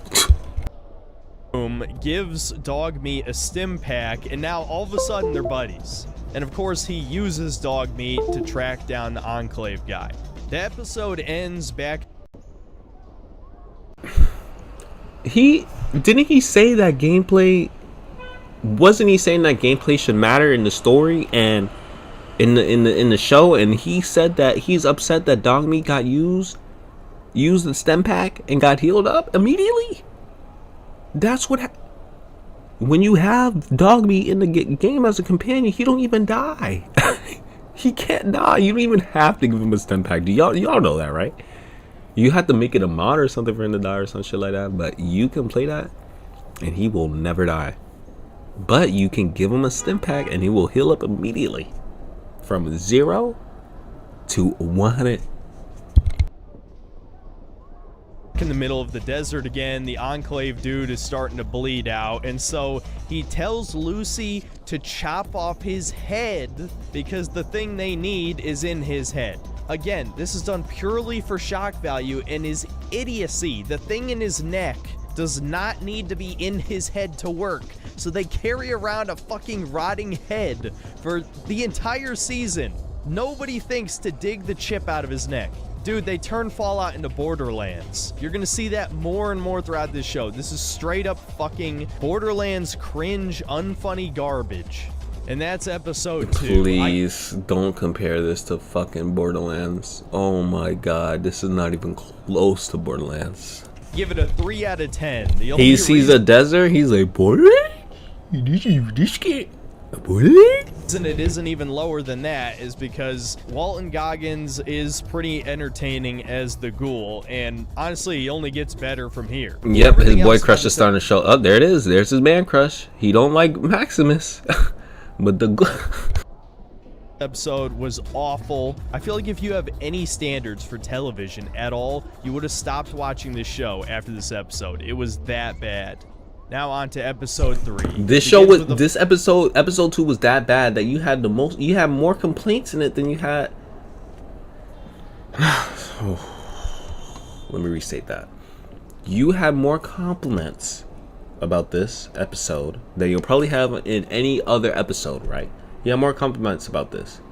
Speaker 2: Gives Dogmeat a stim pack, and now all of a sudden they're buddies. And of course, he uses Dogmeat to track down the Enclave guy. The episode ends back.
Speaker 1: Didn't he say that gameplay? Wasn't he saying that gameplay should matter in the story and in the show? And he said that he's upset that Dogmeat got used the stem pack and got healed up immediately. That's what. When you have Dogmeat in the game as a companion, he don't even die. He can't die. You don't even have to give him a stem pack. Y'all know that, right? You have to make it a mod or something for him to die or some shit like that. But you can play that, and he will never die. But you can give him a stim pack, and he will heal up immediately, from 0 to 100.
Speaker 2: In the middle of the desert again, the Enclave dude is starting to bleed out, and so he tells Lucy to chop off his head because the thing they need is in his head. Again, this is done purely for shock value and his idiocy. The thing in his neck does not need to be in his head to work, so they carry around a fucking rotting head for the entire season. Nobody thinks to dig the chip out of his neck. Dude, they turn Fallout into Borderlands. You're gonna see that more and more throughout this show. This is straight up fucking Borderlands cringe, unfunny garbage. And that's episode 2.
Speaker 1: Please don't compare this to fucking Borderlands. Oh my god, this is not even close to Borderlands.
Speaker 2: Give it a 3 out of 10.
Speaker 1: He sees a desert, he's like, Borderlands? This kid? Borderlands?
Speaker 2: And it isn't even lower than that is because Walton Goggins is pretty entertaining as the Ghoul, and honestly, he only gets better from here.
Speaker 1: Yep,
Speaker 2: Everything
Speaker 1: his boy
Speaker 2: else
Speaker 1: crush is starting to show up. Oh, there it is. There's his man crush. He don't like Maximus, but the
Speaker 2: episode was awful. I feel like if you have any standards for television at all, you would have stopped watching this show after this episode. It was that bad. Now on to episode 3.
Speaker 1: This show was episode 2 was that bad that you had more complaints in it than you had. Let me restate that. You had more compliments about this episode than you'll probably have in any other episode, right? You have more compliments about this,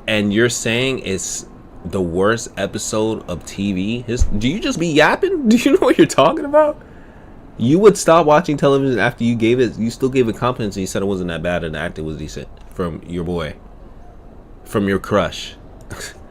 Speaker 1: and you're saying it's the worst episode of TV. Do you just be yapping? Do you know what you're talking about? You would stop watching television after you still gave it compliments and you said it wasn't that bad and the acting was decent from your boy, from your crush.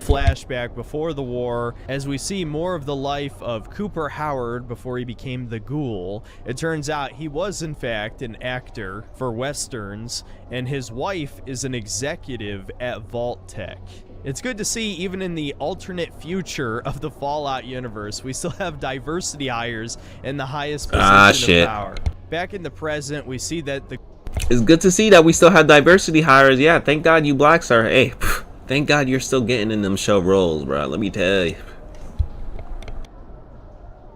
Speaker 2: Flashback before the war, as we see more of the life of Cooper Howard before he became the Ghoul. It turns out he was in fact an actor for Westerns, and his wife is an executive at Vault-Tec. It's good to see even in the alternate future of the Fallout universe, we still have diversity hires in the highest position of power. Back in the present, we see that
Speaker 1: it's good to see that we still have diversity hires. Yeah, thank God you blacks are. Hey, thank God you're still getting in them show roles, bro. Let me tell you.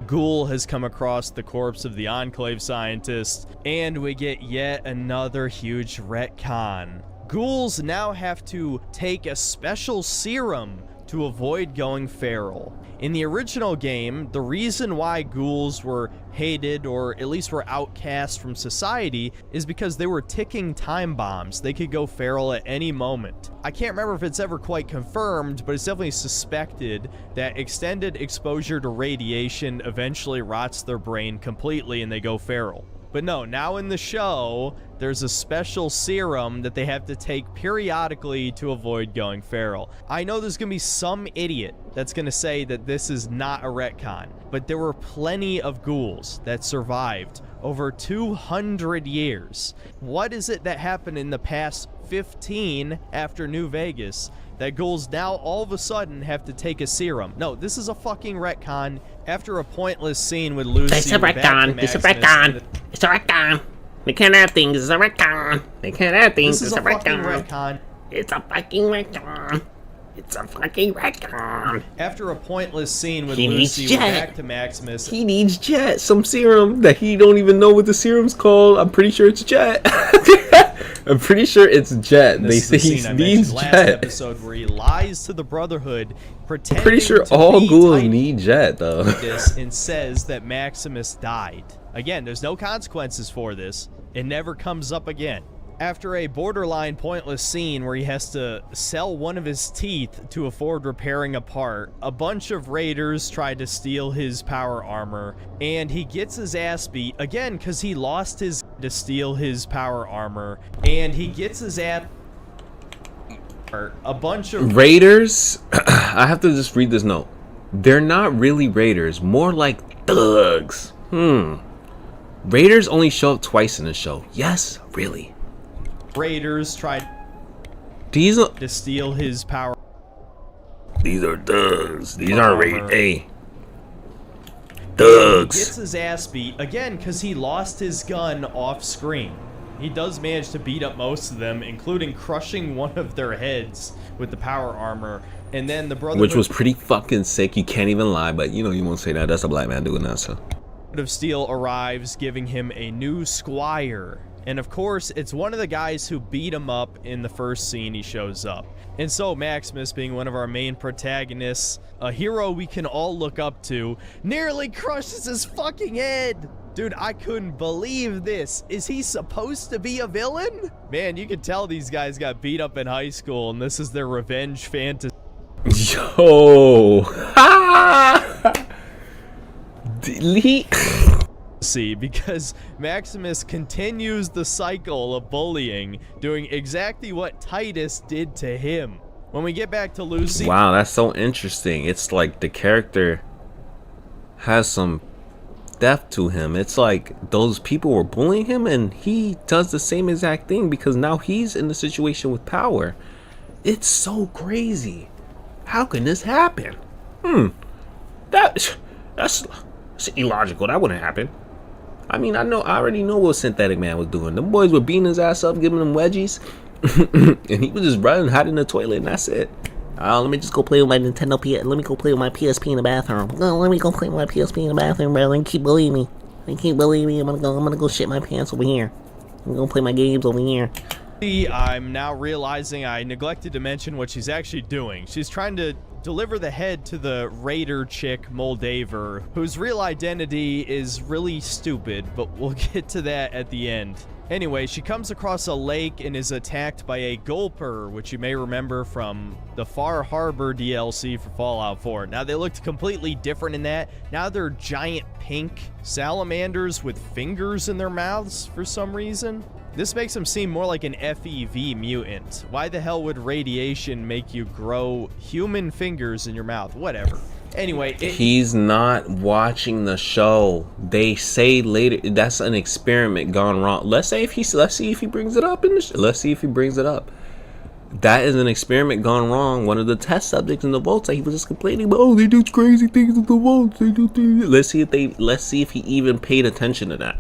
Speaker 2: Ghoul has come across the corpse of the Enclave scientist, and we get yet another huge retcon. Ghouls now have to take a special serum to avoid going feral. In the original game, the reason why ghouls were hated, or at least were outcast from society, is because they were ticking time bombs. They could go feral at any moment. I can't remember if it's ever quite confirmed, but it's definitely suspected that extended exposure to radiation eventually rots their brain completely and they go feral. But no, now in the show, there's a special serum that they have to take periodically to avoid going feral. I know there's gonna be some idiot that's gonna say that this is not a retcon, but there were plenty of ghouls that survived over 200 years. What is it that happened in the past 15 after New Vegas that ghouls now all of a sudden have to take a serum? No, this is a fucking retcon. After a pointless scene with Lucy,
Speaker 4: it's a retcon. It's a retcon. It's a retcon. They can't add things. It's a retcon. They can't add things.
Speaker 2: This is a fucking retcon.
Speaker 4: It's a fucking retcon. It's a fucking retcon.
Speaker 2: After a pointless scene with Lucy, we're back to Maximus.
Speaker 1: He needs Jet, some serum that he don't even know what the serum's called. I'm pretty sure it's Jet. I'm pretty sure it's Jet. They say he needs Jet.
Speaker 2: Last episode where he lies to the Brotherhood, pretending
Speaker 1: I'm pretty sure
Speaker 2: to
Speaker 1: all
Speaker 2: be
Speaker 1: ghouls need Jet, though.
Speaker 2: And says that Maximus died. Again, there's no consequences for this. It never comes up again. After a borderline pointless scene where he has to sell one of his teeth to afford repairing a part, a bunch of raiders try to steal his power armor, and he gets his ass beat, again, because he lost his to steal his power armor, and he gets his ass... A bunch of...
Speaker 1: Raiders? I have to just read this note. They're not really raiders, more like thugs. Raiders only show up twice in the show. Yes, really.
Speaker 2: Raiders tried
Speaker 1: to
Speaker 2: steal his power.
Speaker 1: These are thugs. These aren't raiders. Hey, Thugs.
Speaker 2: He gets his ass beat again because he lost his gun off screen. He does manage to beat up most of them, including crushing one of their heads with the power armor. And then the Brotherhood,
Speaker 1: which was pretty fucking sick. You can't even lie, but you won't say that. That's a black man doing that, so.
Speaker 2: of Steel arrives, giving him a new squire. And of course, it's one of the guys who beat him up in the first scene he shows up. And so Maximus, being one of our main protagonists, a hero we can all look up to, nearly crushes his fucking head. Dude, I couldn't believe this. Is he supposed to be a villain? Man, you can tell these guys got beat up in high school and this is their revenge fantasy.
Speaker 1: Yo. Delete.
Speaker 2: Because Maximus continues the cycle of bullying, doing exactly what Titus did to him. When we get back to Lucy...
Speaker 1: Wow, that's so interesting. It's like the character has some depth to him. It's like those people were bullying him and he does the same exact thing because now he's in the situation with power. It's so crazy. How can this happen? That's illogical. That wouldn't happen. I mean, I already know what Synthetic Man was doing. Them boys were beating his ass up, giving him wedgies, and he was just running, hiding in the toilet, and that's it.
Speaker 4: Let me just go play with my Nintendo PS. Let me go play with my PSP in the bathroom. Let me go play with my PSP in the bathroom, bro. They keep bullying me. I'm gonna go shit my pants over here. I'm gonna play my games over here.
Speaker 2: I'm now realizing I neglected to mention what she's actually doing. She's trying to deliver the head to the raider chick Moldaver, whose real identity is really stupid, but we'll get to that at the end. Anyway, she comes across a lake and is attacked by a Gulper, which you may remember from the Far Harbor DLC for Fallout 4. Now, they looked completely different in that. Now they're giant pink salamanders with fingers in their mouths for some reason. This makes him seem more like an FEV mutant. Why the hell would radiation make you grow human fingers in your mouth? Whatever. Anyway,
Speaker 1: he's not watching the show. They say later that's an experiment gone wrong. Let's see if he brings it up in the let's see if he brings it up. That is an experiment gone wrong. One of the test subjects in the vault, he was just complaining about, oh, they do crazy things in the vault. They do things. Let's see if he even paid attention to that.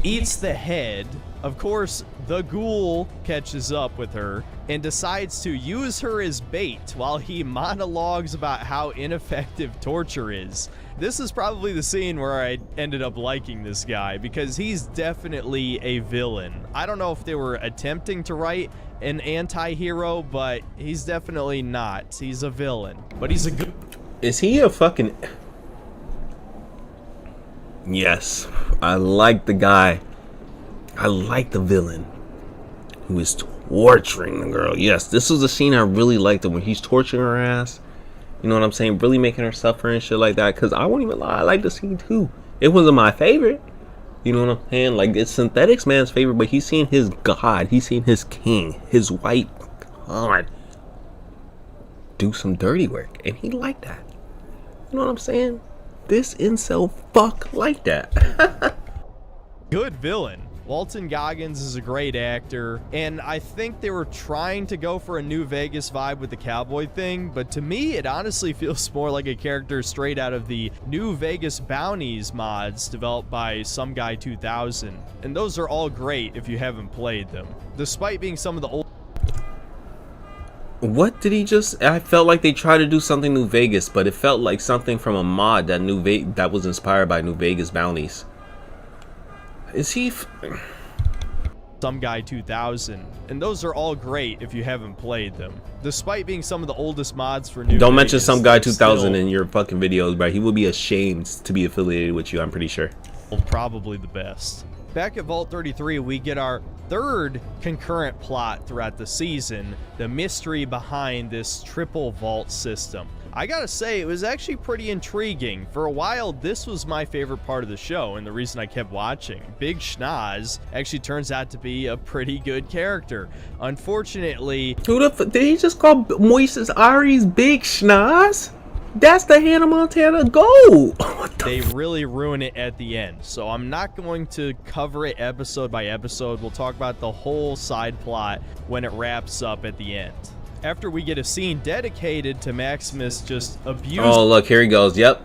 Speaker 2: Eats the head. Of course, the ghoul catches up with her and decides to use her as bait while he monologues about how ineffective torture is. This is probably the scene where I ended up liking this guy because he's definitely a villain. I don't know if they were attempting to write an anti-hero, but he's definitely not. He's a villain, but he's a good...
Speaker 1: Is he a fucking... Yes, I like the guy. I like the villain who is torturing the girl. Yes, this was a scene I really liked when he's torturing her ass. You know what I'm saying? Really making her suffer and shit like that. Because I won't even lie, I like the scene too. It wasn't my favorite. You know what I'm saying? Like, it's Synthetic's man's favorite, but he's seen his god. He's seen his king, his white god, do some dirty work. And he liked that. You know what I'm saying? This incel fuck like that.
Speaker 2: Good villain. Walton Goggins is a great actor, and I think they were trying to go for a New Vegas vibe with the cowboy thing, but to me, it honestly feels more like a character straight out of the New Vegas Bounties mods developed by Some Guy 2000, and those are all great if you haven't played them. Despite being some of the old...
Speaker 1: What did he just... I felt like they tried to do something New Vegas, but it felt like something from a mod that that was inspired by New Vegas Bounties. Is he...
Speaker 2: Some Guy 2000, and those are all great if you haven't played them. Despite being some of the oldest mods for New
Speaker 1: Don't mention
Speaker 2: Vegas,
Speaker 1: Some Guy 2000
Speaker 2: still
Speaker 1: in your fucking videos, bro. He will be ashamed to be affiliated with you, I'm pretty sure.
Speaker 2: Probably the best. Back at Vault 33, we get our third concurrent plot throughout the season, the mystery behind this triple vault system. I gotta say, it was actually pretty intriguing. For a while, this was my favorite part of the show, and the reason I kept watching. Big Schnoz actually turns out to be a pretty good character. Unfortunately...
Speaker 1: Who the fuck? Did he just call Moises Ari's Big Schnoz? That's the Hannah Montana goal.
Speaker 2: They really ruin it at the end, so I'm not going to cover it episode by episode. We'll talk about the whole side plot when it wraps up at the end. after we get a scene dedicated to Maximus just abusing
Speaker 1: Oh, look, here he goes. Yep.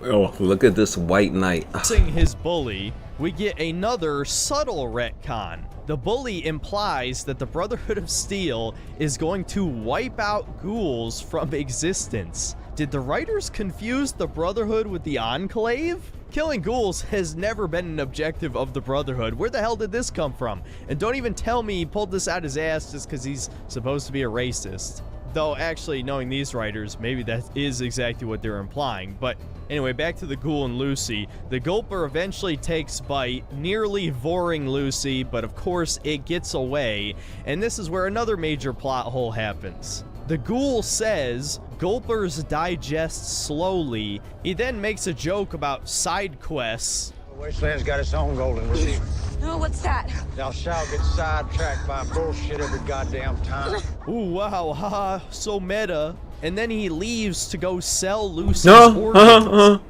Speaker 1: Oh, look at this white knight.
Speaker 2: his bully, we get another subtle retcon. The bully implies that the Brotherhood of Steel is going to wipe out ghouls from existence. Did the writers confuse the Brotherhood with the Enclave? Killing ghouls has never been an objective of the Brotherhood. Where the hell did this come from? And don't even tell me he pulled this out his ass just because he's supposed to be a racist. Though, actually, knowing these writers, maybe that is exactly what they're implying. But anyway, back to the ghoul and Lucy. The Gulper eventually takes bite, nearly voring Lucy, but of course it gets away. And this is where another major plot hole happens. The ghoul says Gulpers digest slowly. He then makes a joke about side quests.
Speaker 3: The Wasteland's got its own golden receiver.
Speaker 5: Oh, what's that?
Speaker 3: Thou shalt get sidetracked by bullshit every goddamn time.
Speaker 2: Ooh, wow, haha, so meta. And then he leaves to go sell Lucy's
Speaker 1: No.
Speaker 2: organs.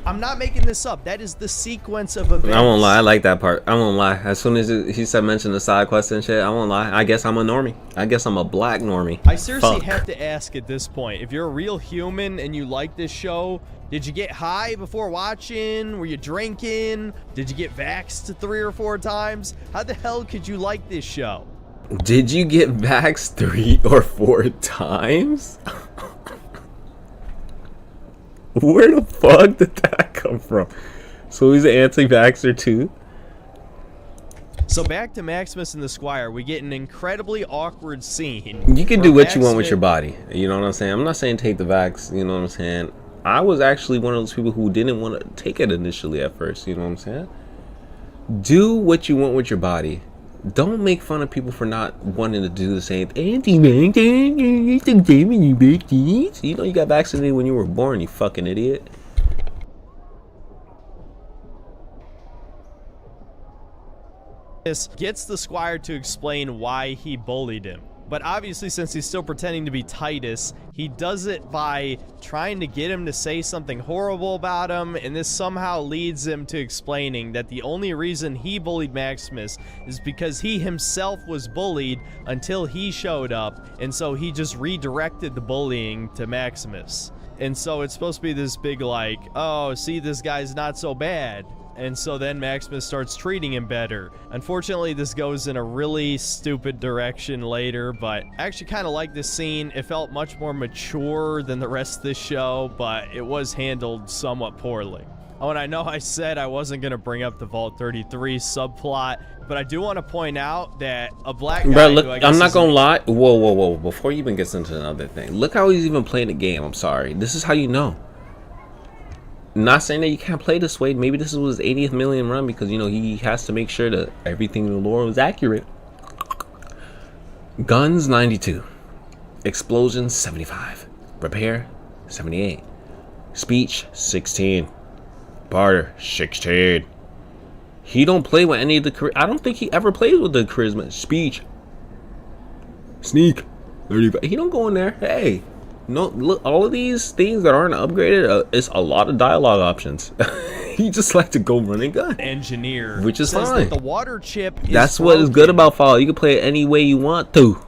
Speaker 2: I'm not making this up. That is the sequence of events.
Speaker 1: I won't lie. I like that part. I won't lie. As soon as he said mention the side quest and shit, I won't lie. I guess I'm a normie. I guess I'm a black normie.
Speaker 2: I seriously
Speaker 1: Fuck.
Speaker 2: have to ask at this point, if you're a real human and you like this show, did you get high before watching? Were you drinking? Did you get vaxxed 3 or 4 times? How the hell could you like this show?
Speaker 1: Did you get vaxxed 3 or 4 times? Where the fuck did that come from? So he's an anti-vaxxer too?
Speaker 2: So back to Maximus and the Squire, we get an incredibly awkward scene.
Speaker 1: You can
Speaker 2: where
Speaker 1: do what you want with
Speaker 2: Maximus-
Speaker 1: your body. You know what I'm saying? I'm not saying take the vax. You know what I'm saying? I was actually one of those people who didn't want to take it initially at first. You know what I'm saying? Do what you want with your body. Don't make fun of people for not wanting to do the same thing. You know you got vaccinated when you were born, you fucking idiot.
Speaker 2: This gets the Squire to explain why he bullied him. But obviously, since he's still pretending to be Titus, he does it by trying to get him to say something horrible about him, and this somehow leads him to explaining that the only reason he bullied Maximus is because he himself was bullied until he showed up, and so he just redirected the bullying to Maximus. And so it's supposed to be this big like, oh, see, this guy's not so bad. And so then Maximus starts treating him better. Unfortunately, this goes in a really stupid direction later, but I actually kind of like this scene. It felt much more mature than the rest of this show, but it was handled somewhat poorly. Oh, and I know I said I wasn't going to bring up the Vault 33 subplot, but I do want to point out that a black guy...
Speaker 1: Bro, look,
Speaker 2: who I guess
Speaker 1: I'm not
Speaker 2: is-
Speaker 1: gonna lie. Whoa. Before he even gets into another thing, look how he's even playing the game. I'm sorry. This is how you know. Not saying that you can't play this way. Maybe this was his 80th million run because, you know, he has to make sure that everything in the lore was accurate. Guns, 92. Explosions, 75. Repair, 78. Speech, 16. Barter, 16. He don't play with any of the... I don't think he ever plays with the charisma. Speech. Sneak, 35. He don't go in there. Hey. No, look, all of these things that aren't upgraded, it's a lot of dialogue options. He just like to go run and gun.
Speaker 2: engineer,
Speaker 1: Which is
Speaker 2: says
Speaker 1: fine.
Speaker 2: that the water chip is
Speaker 1: That's what is good
Speaker 2: broken.
Speaker 1: about Fallout. You can play it any way you want to.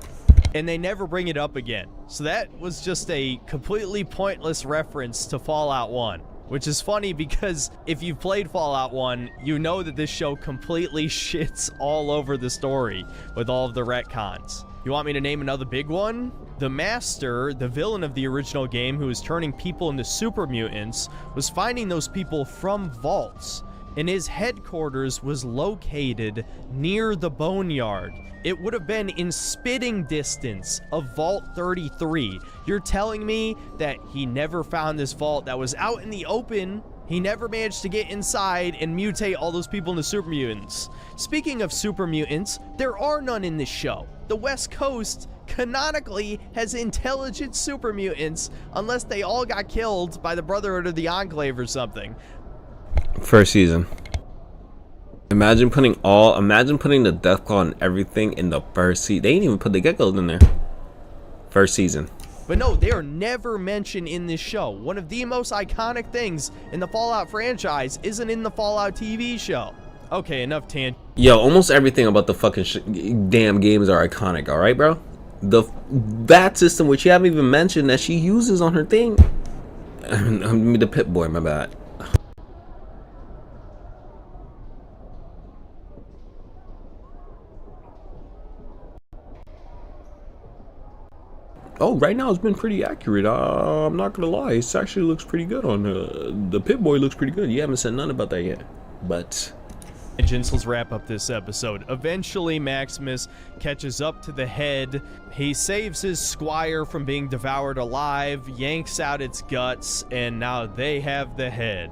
Speaker 2: And they never bring it up again. So that was just a completely pointless reference to Fallout 1. Which is funny because if you've played Fallout 1, you know that this show completely shits all over the story with all of the retcons. You want me to name another big one? The Master, the villain of the original game who was turning people into super mutants, was finding those people from vaults, and his headquarters was located near the Boneyard. It would have been in spitting distance of Vault 33. You're telling me that he never found this vault that was out in the open? He never managed to get inside and mutate all those people into super mutants. Speaking of super mutants, there are none in this show. The West Coast canonically has intelligent super mutants unless they all got killed by the Brotherhood of the Enclave or something.
Speaker 1: First season. Imagine putting the Deathclaw and everything in the first season. They didn't even put the geckos in there. First season.
Speaker 2: But no, they are never mentioned in this show. One of the most iconic things in the Fallout franchise isn't in the Fallout TV show. Okay, enough tangent.
Speaker 1: Yo, almost everything about the fucking damn games are iconic, alright, bro? The bat system, which you haven't even mentioned that she uses on her thing. I mean, the Pip-Boy, my bad. Oh, right now it's been pretty accurate. I'm not gonna lie, it actually looks pretty good on the Pip-Boy looks pretty good. You haven't said nothing about that yet, but
Speaker 2: Let's wrap up this episode. Eventually, Maximus catches up to the head. He saves his squire from being devoured alive, yanks out its guts, and now they have the head.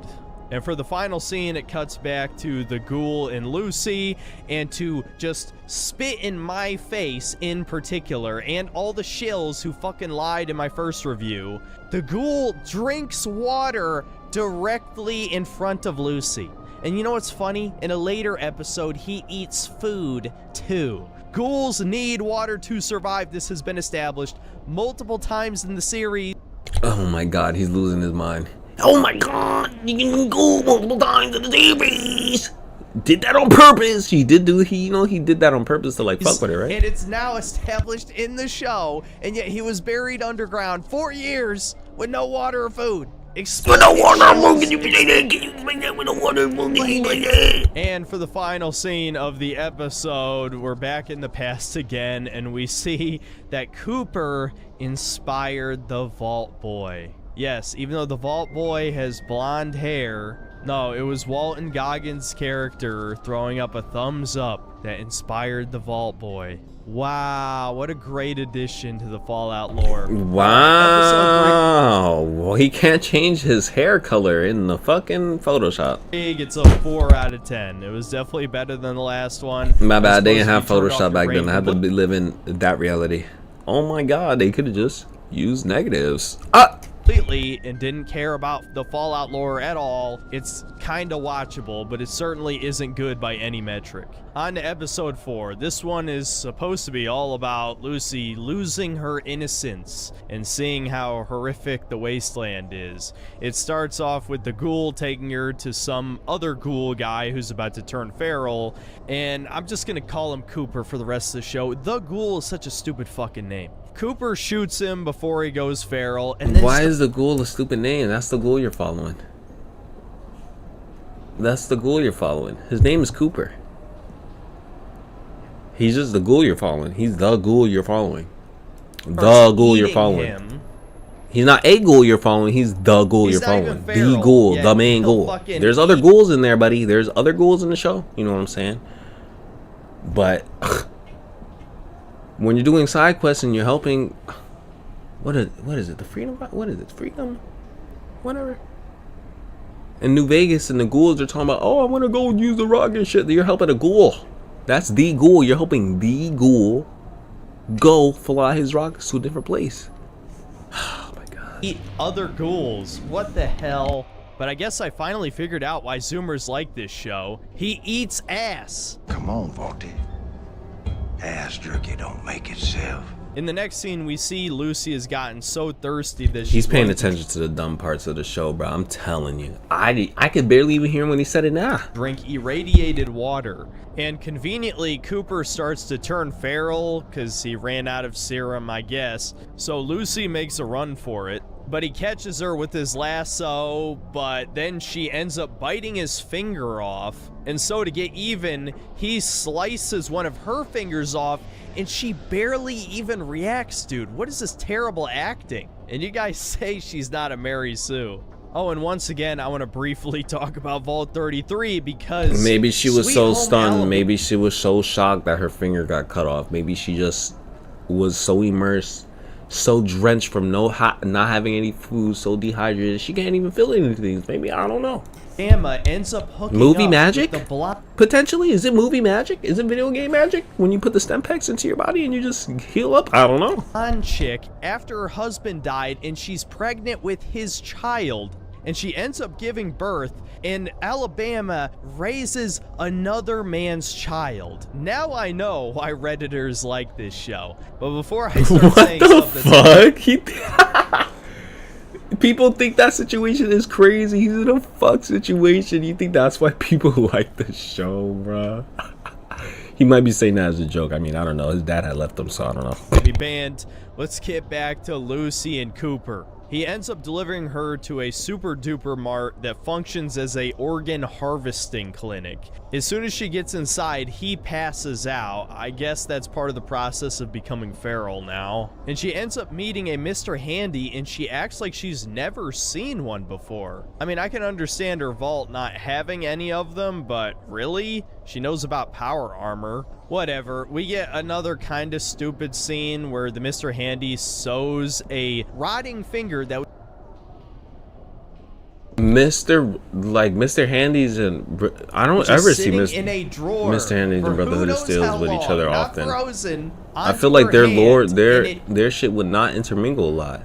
Speaker 2: And for the final scene, it cuts back to the ghoul and Lucy, and to just spit in my face in particular, and all the shills who fucking lied in my first review. The ghoul drinks water directly in front of Lucy. And you know what's funny? In a later episode, he eats food too. Ghouls need water to survive. This has been established multiple times in the series.
Speaker 1: oh my god, he's losing his mind.
Speaker 4: Oh my god, you can go multiple times in the series.
Speaker 1: Did that on purpose. He did that on purpose to like fuck with it, right?
Speaker 2: And it's now established in the show, and yet he was buried underground for years with no water or food.
Speaker 4: With no water, can you explain that with no water?
Speaker 2: And for the final scene of the episode, we're back in the past again, and we see that Cooper inspired the Vault Boy. Yes, even though the Vault Boy has blonde hair, no, it was Walton Goggins' character throwing up a thumbs up that inspired the Vault Boy. Wow, what a great addition to the Fallout lore.
Speaker 1: Wow. Well, he can't change his hair color in the fucking Photoshop.
Speaker 2: It's a 4 out of 10. It was definitely better than the last one.
Speaker 1: My bad, they didn't
Speaker 2: Supposed
Speaker 1: have
Speaker 2: to be turned off
Speaker 1: Photoshop
Speaker 2: the
Speaker 1: back then. I had to
Speaker 2: brain.
Speaker 1: be living that reality. Oh my god, they could have just used negatives.
Speaker 2: Completely and didn't care about the Fallout lore at all. It's kinda watchable, but it certainly isn't good by any metric. On to episode 4. This one is supposed to be all about Lucy losing her innocence and seeing how horrific the wasteland is. It starts off with the ghoul taking her to some other ghoul guy who's about to turn feral, and I'm just gonna call him Cooper for the rest of the show. The ghoul is such a stupid fucking name. Cooper shoots him before he goes feral, and then
Speaker 1: Why is the ghoul a stupid name? That's the ghoul you're following. That's the ghoul you're following. His name is Cooper. He's just the ghoul you're following. He's the ghoul you're following. The ghoul you're following.
Speaker 2: him.
Speaker 1: He's not a ghoul you're following. He's the ghoul
Speaker 2: He's
Speaker 1: you're
Speaker 2: not even
Speaker 1: following. The
Speaker 2: feral.
Speaker 1: ghoul,
Speaker 2: Yeah,
Speaker 1: the main
Speaker 2: he'll
Speaker 1: ghoul.
Speaker 2: fucking
Speaker 1: There's other
Speaker 2: eat.
Speaker 1: ghouls in there, buddy. There's other ghouls in the show. You know what I'm saying? But when you're doing side quests and you're helping, what is it? The freedom? What is it? Freedom? Whatever. In New Vegas, and the ghouls are talking about, oh, I want to go use the rock and shit. You're helping a ghoul. That's the ghoul. You're helping the ghoul go fly his rockets to a different place. Oh my god.
Speaker 2: Eat other ghouls. What the hell? But I guess I finally figured out why Zoomers like this show. He eats ass.
Speaker 3: Come on, Vaulty. Ass jerky don't make itself.
Speaker 2: In the next scene, we see Lucy has gotten so thirsty that
Speaker 1: He's paying
Speaker 2: going to
Speaker 1: attention to the dumb parts of the show, bro. I'm telling you. I could barely even hear him when he said it now.
Speaker 2: drink irradiated water. And conveniently, Cooper starts to turn feral because he ran out of serum, I guess. So Lucy makes a run for it, but he catches her with his lasso, but then she ends up biting his finger off. And so to get even, he slices one of her fingers off, and she barely even reacts, dude. What is this terrible acting? And you guys say she's not a Mary Sue. Oh, and once again, I want to briefly talk about Vault 33 because
Speaker 1: Maybe she was
Speaker 2: Sweet
Speaker 1: so
Speaker 2: Home
Speaker 1: stunned.
Speaker 2: Alabama-
Speaker 1: Maybe she was so shocked that her finger got cut off. Maybe she just was so immersed, so drenched from not having any food, so dehydrated, she can't even feel anything. Maybe, I don't know.
Speaker 2: Emma ends up hooking
Speaker 1: Movie
Speaker 2: up
Speaker 1: magic?
Speaker 2: with the block.
Speaker 1: Potentially, is it movie magic? Is it video game magic? When you put the stem packs into your body and you just heal up? I don't know.
Speaker 2: On chick after her husband died and she's pregnant with his child and she ends up giving birth and Alabama raises another man's child. Now I know why Redditors like this show. But before I start
Speaker 1: What
Speaker 2: saying
Speaker 1: the
Speaker 2: something
Speaker 1: fuck? People think that situation is crazy. He's in a fuck situation. You think that's why people like the show, bro? He might be saying that as a joke. I mean, I don't know. His dad had left him, so I don't know.
Speaker 2: Be banned. Let's get back to Lucy and Cooper. He ends up delivering her to a super duper mart that functions as a organ harvesting clinic. As soon as she gets inside, he passes out. I guess that's part of the process of becoming feral now. And she ends up meeting a Mr. Handy, and she acts like she's never seen one before. I mean, I can understand her vault not having any of them, but really? She knows about power armor. Whatever. We get another kind of stupid scene where the Mr. Handy sews a rotting finger that
Speaker 1: Mr. Handy's and I don't ever see
Speaker 2: Mr.
Speaker 1: Handy's and Brotherhood of Steels with each other
Speaker 2: not
Speaker 1: often.
Speaker 2: Frozen,
Speaker 1: I feel like their lore,
Speaker 2: and
Speaker 1: their shit would not intermingle a lot.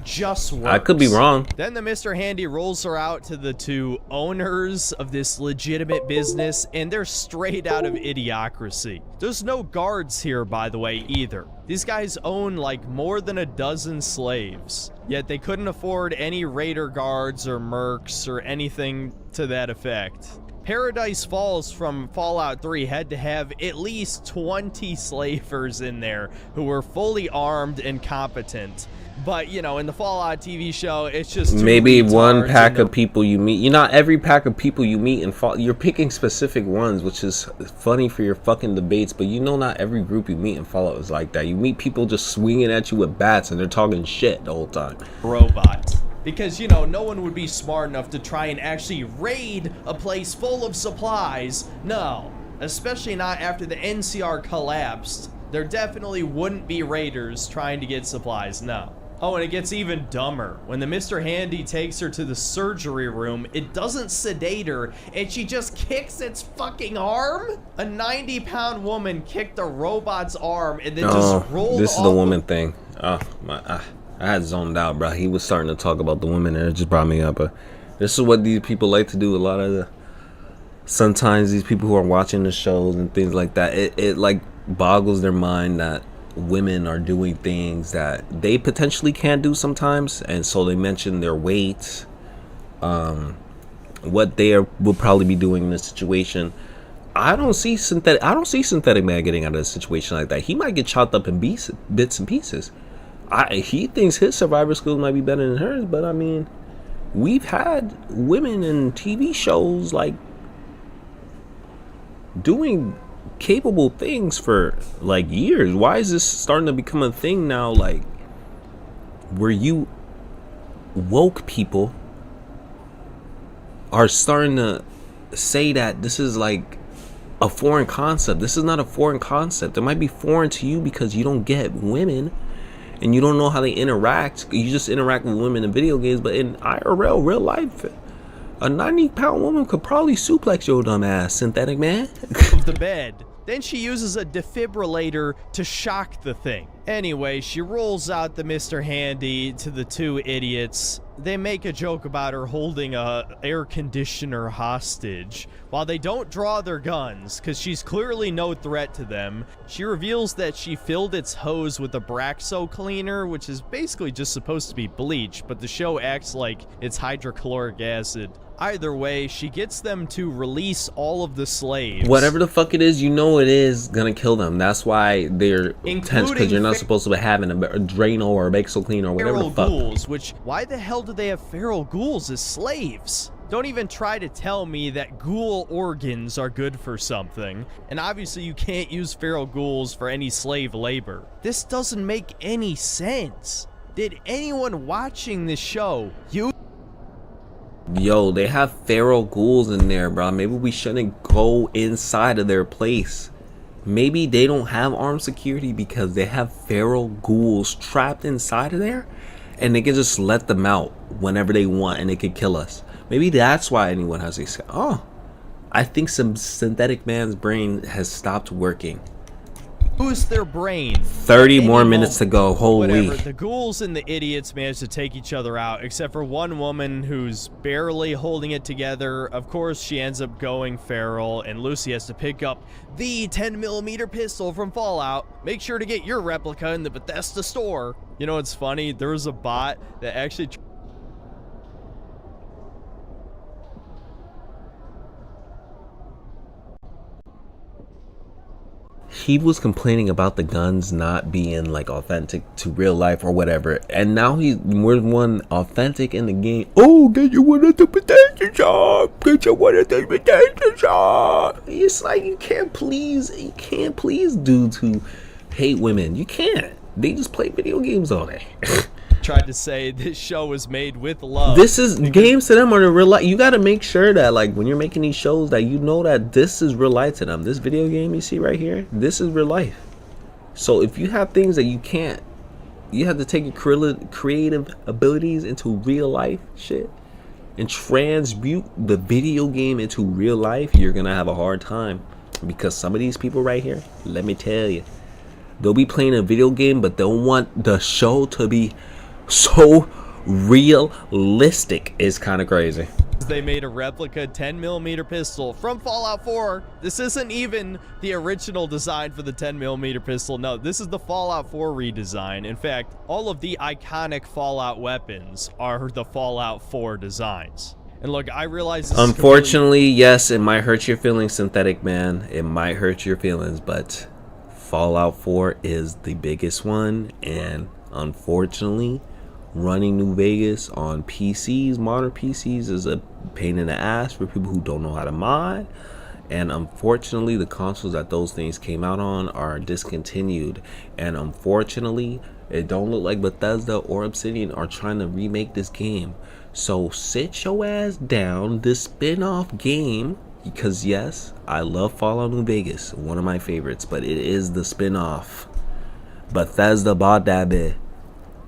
Speaker 2: just works.
Speaker 1: I could be wrong.
Speaker 2: Then the Mr. Handy rolls her out to the two owners of this legitimate business, and they're straight out of Idiocracy. There's no guards here, by the way, either. These guys own like more than a dozen slaves, yet they couldn't afford any raider guards or mercs or anything to that effect. Paradise Falls from Fallout 3 had to have at least 20 slavers in there who were fully armed and competent. But, you know, in the Fallout TV show, it's just
Speaker 1: maybe one pack of people you meet. You not every pack of people you meet in Fallout. You're picking specific ones, which is funny for your fucking debates. But you know, not every group you meet in Fallout is like that. You meet people just swinging at you with bats and they're talking shit the whole time.
Speaker 2: Robot. Because, you know, no one would be smart enough to try and actually raid a place full of supplies. No. Especially not after the NCR collapsed. There definitely wouldn't be raiders trying to get supplies. No. Oh, and it gets even dumber. When the Mr. Handy takes her to the surgery room, it doesn't sedate her, and she just kicks its fucking arm? A 90-pound woman kicked a robot's arm and then just rolled off.
Speaker 1: This is the woman thing. Oh, I had zoned out, bro. He was starting to talk about the women, and it just brought me up. This is what these people like to do. A lot of sometimes these people who are watching the shows and things like that, it like boggles their mind that women are doing things that they potentially can't do sometimes, and so they mention their weight, what they will probably be doing in this situation. I don't see Synthetic Man getting out of a situation like that. He might get chopped up in bits and pieces. He thinks his survivor skills might be better than hers, but I mean, we've had women in TV shows like doing capable things for like years. Why is this starting to become a thing now, like where you woke people are starting to say that this is like a foreign concept? This is not a foreign concept. It might be foreign to you because you don't get women and you don't know how they interact. You just interact with women in video games, but in IRL, real life, a 90-pound woman could probably suplex your dumb ass, Synthetic Man.
Speaker 2: Of the bed. Then she uses a defibrillator to shock the thing. Anyway, she rolls out the Mr. Handy to the two idiots. They make a joke about her holding a air conditioner hostage. While they don't draw their guns, because she's clearly no threat to them, she reveals that she filled its hose with a Braxo cleaner, which is basically just supposed to be bleach, but the show acts like it's hydrochloric acid. Either way, she gets them to release all of the slaves.
Speaker 1: Whatever the fuck it is, you know it is gonna kill them. That's why they're tense, because you're not supposed to be having a Drano or a Baxo cleaner or whatever the fuck.
Speaker 2: Ghouls, which, why the hell do they have feral ghouls as slaves? Don't even try to tell me that ghoul organs are good for something. And obviously you can't use feral ghouls for any slave labor. This doesn't make any sense. Did anyone watching this show
Speaker 1: Yo, they have feral ghouls in there, bro. Maybe we shouldn't go inside of their place. Maybe they don't have armed security because they have feral ghouls trapped inside of there, and they can just let them out whenever they want and they can kill us. Maybe that's why anyone has a... Oh, I think some Synthetic Man's brain has stopped working.
Speaker 2: Boost their brain.
Speaker 1: 30 more minutes to go. Holy.
Speaker 2: Whatever. The ghouls and the idiots manage to take each other out, except for one woman who's barely holding it together. Of course, she ends up going feral, and Lucy has to pick up the 10mm pistol from Fallout. Make sure to get your replica in the Bethesda store. You know what's funny? There was a bot that actually
Speaker 1: he was complaining about the guns not being like authentic to real life or whatever, and now we're one authentic in the game. Oh, get you one of the potato shop. Get you one of the potato shop. It's like you can't please dudes who hate women. You can't. They just play video games all day.
Speaker 2: Tried to say this show was made with love.
Speaker 1: This is games to them are the real life. You got to make sure that like when you're making these shows that you know that this is real life to them. This video game you see right here, this is real life. So if you have things that you can't, you have to take your creative abilities into real life shit and transmute the video game into real life. You're gonna have a hard time because some of these people right here, let me tell you, they'll be playing a video game, but they'll want the show to be so realistic. Is kind of crazy.
Speaker 2: They made a replica 10mm pistol from Fallout 4. This isn't even the original design for the 10mm pistol. No, this is the Fallout 4 redesign. In fact, all of the iconic Fallout weapons are the Fallout 4 designs. And look, I realize this
Speaker 1: unfortunately, yes, it might hurt your feelings, Synthetic Man. It might hurt your feelings, but Fallout 4 is the biggest one, and unfortunately, running New Vegas on PCs, modern PCs, is a pain in the ass for people who don't know how to mod. And unfortunately, the consoles that those things came out on are discontinued. And unfortunately, it don't look like Bethesda or Obsidian are trying to remake this game. So sit your ass down. This spin-off game, because yes, I love Fallout New Vegas, one of my favorites, but it is the spin-off. Bethesda bought that bit.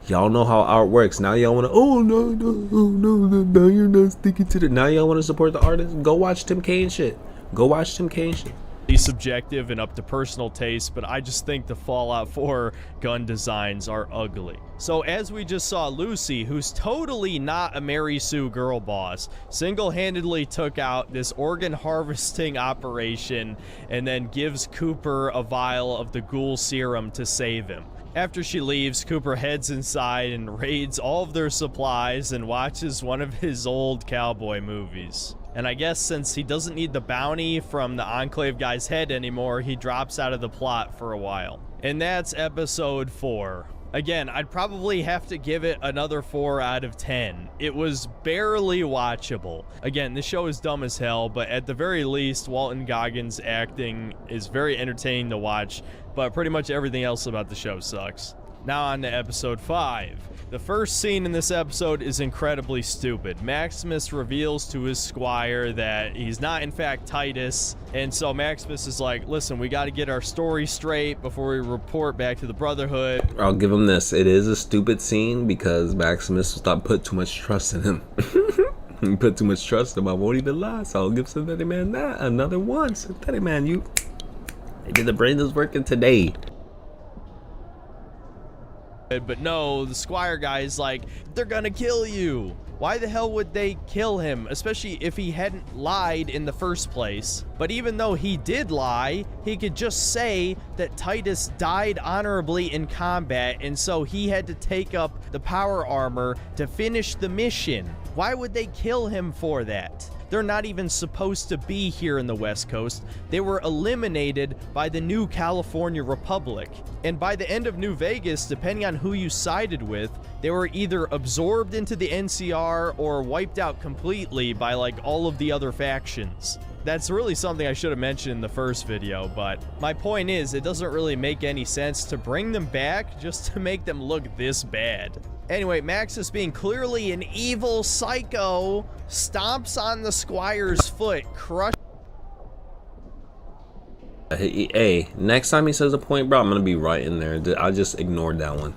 Speaker 1: Y'all know how art works. Now y'all want to, now you're not sticking to the, now y'all want to support the artist? Go watch Tim Kaine shit. Go watch Tim Kaine shit.
Speaker 2: Subjective and up to personal taste, but I just think the Fallout 4 gun designs are ugly. So as we just saw, Lucy, who's totally not a Mary Sue girl boss, single-handedly took out this organ harvesting operation and then gives Cooper a vial of the ghoul serum to save him. After she leaves, Cooper heads inside and raids all of their supplies and watches one of his old cowboy movies. And I guess since he doesn't need the bounty from the Enclave guy's head anymore, he drops out of the plot for a while. And that's episode 4. Again, I'd probably have to give it another 4 out of 10. It was barely watchable. Again, this show is dumb as hell, but at the very least, Walton Goggins' acting is very entertaining to watch, but pretty much everything else about the show sucks. Now on to episode 5. The first scene in this episode is incredibly stupid. Maximus reveals to his squire that he's not in fact Titus, and so Maximus is like, listen, we got to get our story straight before we report back to the Brotherhood.
Speaker 1: I'll give him this. It is a stupid scene because Maximus stopped put too much trust in him. He put too much trust in him. I won't even lie, so I'll give Synthetic Man that. Another one. Synthetic Man, maybe the brain is working today.
Speaker 2: But no, the squire guy is like, they're gonna kill you. Why the hell would they kill him, especially if he hadn't lied in the first place? But even though he did lie, he could just say that Titus died honorably in combat, and so he had to take up the power armor to finish the mission. Why would they kill him for that? They're not even supposed to be here in the West Coast. They were eliminated by the New California Republic. And by the end of New Vegas, depending on who you sided with, they were either absorbed into the NCR or wiped out completely by like all of the other factions. That's really something I should have mentioned in the first video, but my point is, it doesn't really make any sense to bring them back just to make them look this bad. Anyway, Maxis, being clearly an evil psycho, stomps on the squire's foot,
Speaker 1: Hey, next time he says a point, bro, I'm gonna be right in there. I just ignored that one.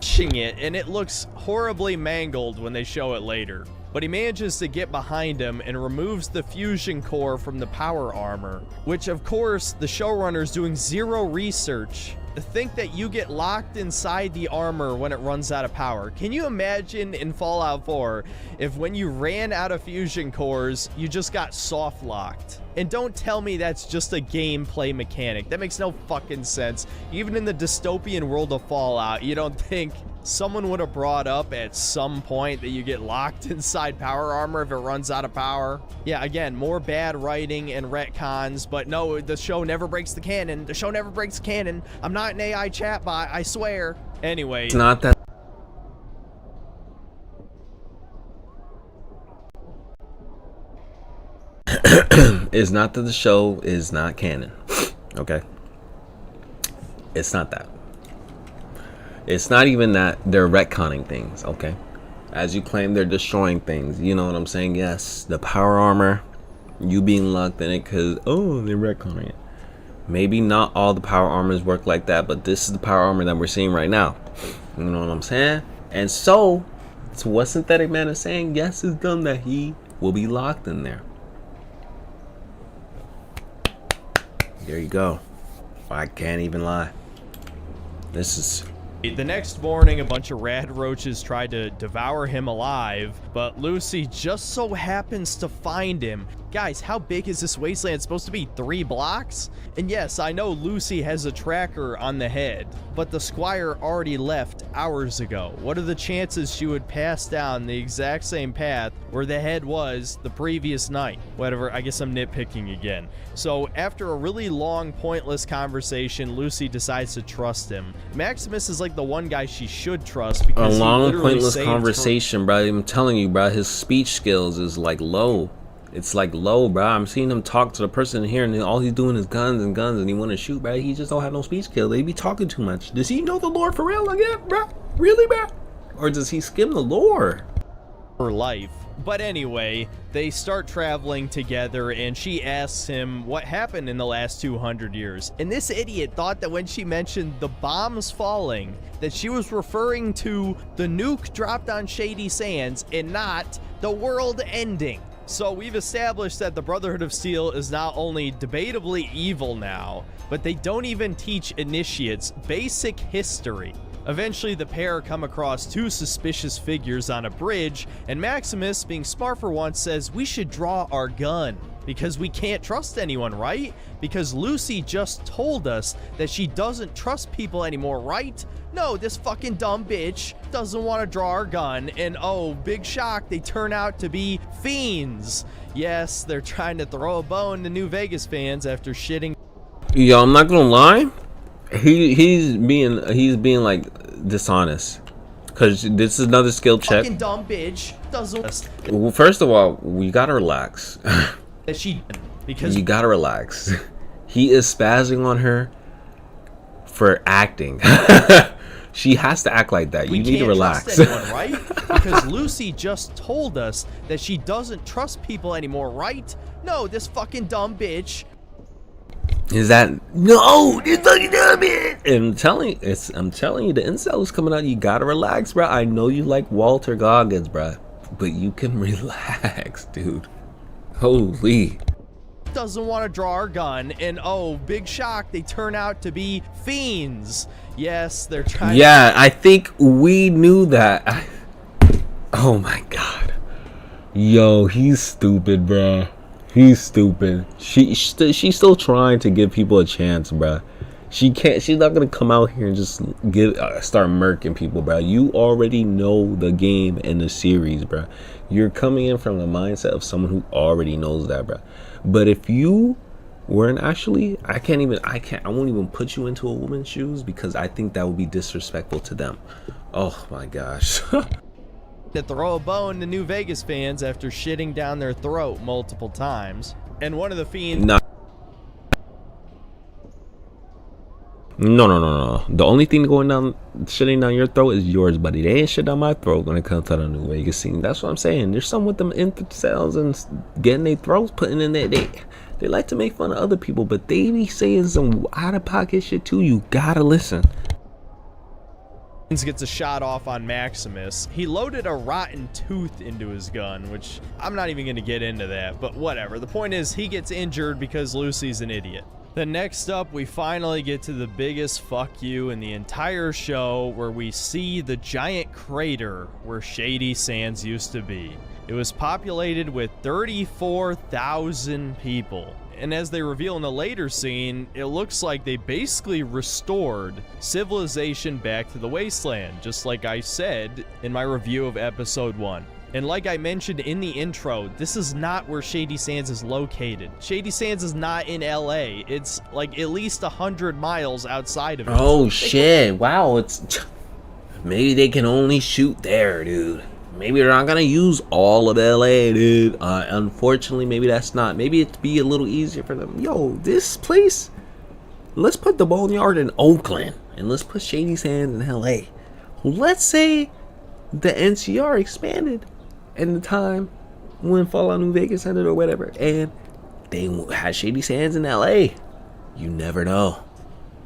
Speaker 2: it, and it looks horribly mangled when they show it later. But he manages to get behind him and removes the fusion core from the power armor, which of course the showrunner's doing zero research. Think that you get locked inside the armor when it runs out of power. Can you imagine in Fallout 4 if when you ran out of fusion cores, you just got soft locked? And don't tell me that's just a gameplay mechanic. That makes no fucking sense. Even in the dystopian world of Fallout, you don't think Someone would have brought up at some point that you get locked inside power armor if it runs out of power. Yeah, again, more bad writing and retcons, but no, the show never breaks the canon. The show never breaks the canon. I'm not an AI chatbot, I swear. Anyway.
Speaker 1: It's not that. It's not that the show is not canon. Okay? It's not that. It's not even that they're retconning things, okay? As you claim, they're destroying things. You know what I'm saying? Yes, the power armor, you being locked in it because, oh, they're retconning it. Maybe not all the power armors work like that, but this is the power armor that we're seeing right now. You know what I'm saying? And so, it's what Synthetic Man is saying. Yes, it's dumb that he will be locked in there. There you go. I can't even lie. This is...
Speaker 2: The next morning, a bunch of rad roaches tried to devour him alive, but Lucy just so happens to find him. Guys, how big is this wasteland supposed to be? 3 blocks? And yes, I know Lucy has a tracker on the head, but the Squire already left hours ago. What are the chances she would pass down the exact same path where the head was the previous night? Whatever, I guess I'm nitpicking again. So after a really long, pointless conversation, Lucy decides to trust him. Maximus is like the one guy she should trust because
Speaker 1: a long, pointless
Speaker 2: saved
Speaker 1: conversation, bro. I'm telling you, bro, his speech skills is like low. It's like low, bro. I'm seeing him talk to the person here, and all he's doing is guns, and he want to shoot, bro. He just don't have no speech skills. They be talking too much. Does he know the lore for real again, bro? Really, bro? Or does he skim the lore?
Speaker 2: her life. But anyway, they start traveling together and she asks him what happened in the last 200 years. And this idiot thought that when she mentioned the bombs falling, that she was referring to the nuke dropped on Shady Sands and not the world ending. So we've established that the Brotherhood of Steel is not only debatably evil now, but they don't even teach initiates basic history. Eventually, the pair come across two suspicious figures on a bridge, and Maximus, being smart for once, says we should draw our gun. Because we can't trust anyone, right? Because Lucy just told us that she doesn't trust people anymore, right? No, this fucking dumb bitch doesn't want to draw her gun, and oh, big shock, they turn out to be fiends. Yes, they're trying to throw a bone to New Vegas fans after shitting.
Speaker 1: Yo, I'm not gonna lie. He's being like dishonest, because this is another skill check.
Speaker 2: Fucking dumb bitch doesn't.
Speaker 1: Well, first of all, we gotta relax.
Speaker 2: That she, because
Speaker 1: you gotta relax. He is spazzing on her for acting. She has to act like that. You need to relax.
Speaker 2: Trust anyone, right? Because Lucy just told us that she doesn't trust people anymore, right? No, this fucking dumb bitch.
Speaker 1: Is that no? This fucking dumb bitch. I'm telling you, the incel is coming out. You gotta relax, bro. I know you like Walter Goggins, bro, but you can relax, dude. Holy.
Speaker 2: Doesn't want to draw our gun, and oh, big shock, they turn out to be fiends. Yes, they're trying.
Speaker 1: Yeah, I think we knew that. Oh my god. Yo, he's stupid, bro. He's stupid. She's still trying to give people a chance, bro. She's not gonna come out here and just start murking people, bro. You already know the game and the series, bro. You're coming in from the mindset of someone who already knows that, bro. But if you weren't actually, I won't even put you into a woman's shoes, because I think that would be disrespectful to them. Oh my gosh.
Speaker 2: To throw a bone to New Vegas fans after shitting down their throat multiple times. And one of the fiends.
Speaker 1: No. The only thing going down, shitting down your throat is yours, buddy. They ain't shit down my throat when it comes to the New Vegas scene. That's what I'm saying. There's some with them incels and getting their throats putting in there. They like to make fun of other people, but they be saying some out of pocket shit too. You gotta listen.
Speaker 2: Gets a shot off on Maximus. He loaded a rotten tooth into his gun, which I'm not even gonna get into that, but whatever. The point is, he gets injured because Lucy's an idiot. Then next up, we finally get to the biggest fuck you in the entire show, where we see the giant crater where Shady Sands used to be. It was populated with 34,000 people, And as they reveal in the later scene, it looks like they basically restored civilization back to the wasteland, just like I said in my review of episode 1. And like I mentioned in the intro, this is not where Shady Sands is located. Shady Sands is not in LA. It's like at least 100 miles outside of it.
Speaker 1: Oh shit, wow, it's... Maybe they can only shoot there, dude. Maybe they're not gonna use all of LA, dude. Unfortunately, maybe that's not. Maybe it'd be a little easier for them. Yo, this place, let's put the Boneyard in Oakland, and let's put Shady Sands in LA. Let's say the NCR expanded in the time when Fallout New Vegas ended or whatever, and they had Shady Sands in LA. You never know.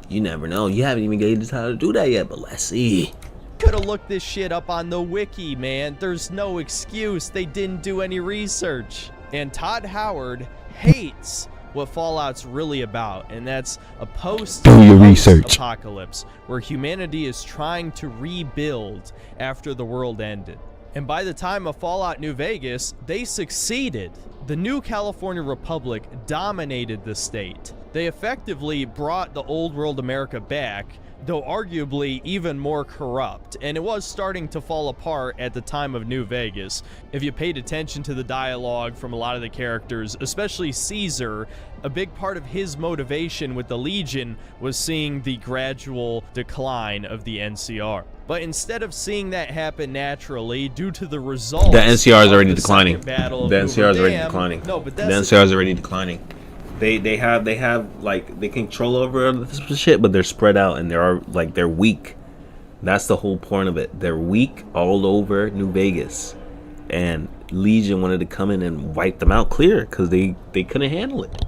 Speaker 1: You never know. You haven't even gauged how to do that yet, but let's see.
Speaker 2: Could have looked this shit up on the wiki, man. There's no excuse. They didn't do any research. And Todd Howard hates what Fallout's really about, and that's a post-apocalypse where humanity is trying to rebuild after the world ended. And by the time of Fallout New Vegas, they succeeded. The new California Republic dominated the state. They effectively brought the old world America back, though arguably even more corrupt, and it was starting to fall apart at the time of New Vegas. If you paid attention to the dialogue from a lot of the characters, especially Caesar, a big part of his motivation with the Legion was seeing the gradual decline of the NCR. But instead of seeing that happen naturally, due to the results,
Speaker 1: the NCR is already
Speaker 2: of the
Speaker 1: declining.
Speaker 2: Second Battle of
Speaker 1: The NCR is already
Speaker 2: Hoover Dam-
Speaker 1: declining.
Speaker 2: No, but
Speaker 1: The
Speaker 2: that's
Speaker 1: NCR is already declining. They have like they control over this shit, but they're spread out and they're weak. That's the whole point of it. They're weak all over New Vegas, and Legion wanted to come in and wipe them out clear because they couldn't handle it.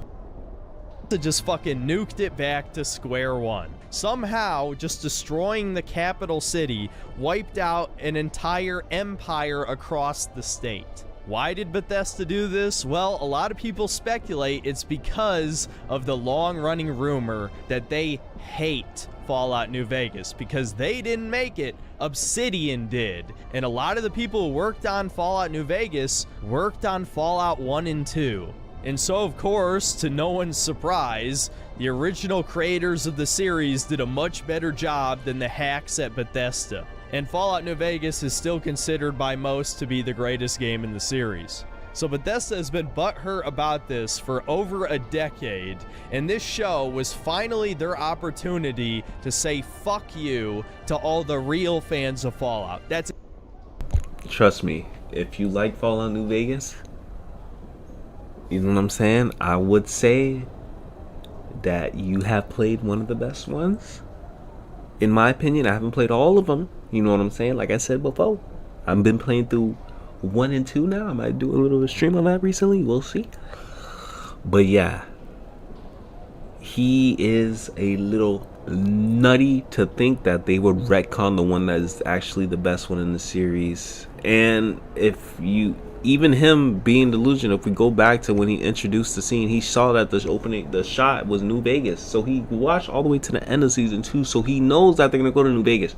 Speaker 2: to just fucking nuked it back to square one. Somehow, just destroying the capital city wiped out an entire empire across the state. Why did Bethesda do this? Well, a lot of people speculate it's because of the long-running rumor that they hate Fallout New Vegas because they didn't make it, Obsidian did. And a lot of the people who worked on Fallout New Vegas worked on Fallout 1 and 2. And so, of course, to no one's surprise, the original creators of the series did a much better job than the hacks at Bethesda. And Fallout New Vegas is still considered by most to be the greatest game in the series. So Bethesda has been butthurt about this for over a decade, and this show was finally their opportunity to say fuck you to all the real fans of Fallout. That's
Speaker 1: Trust me, if you like Fallout New Vegas, you know what I'm saying? I would say that you have played one of the best ones. In my opinion, I haven't played all of them. You know what I'm saying? Like I said before, I've been playing through 1 and 2 now. I might do a little stream on that recently. We'll see. But yeah, he is a little nutty to think that they would retcon the one that is actually the best one in the series. And if you, even him being delusional, if we go back to when he introduced the scene, he saw that the shot was New Vegas. So he watched all the way to the end of season 2. So he knows that they're going to go to New Vegas.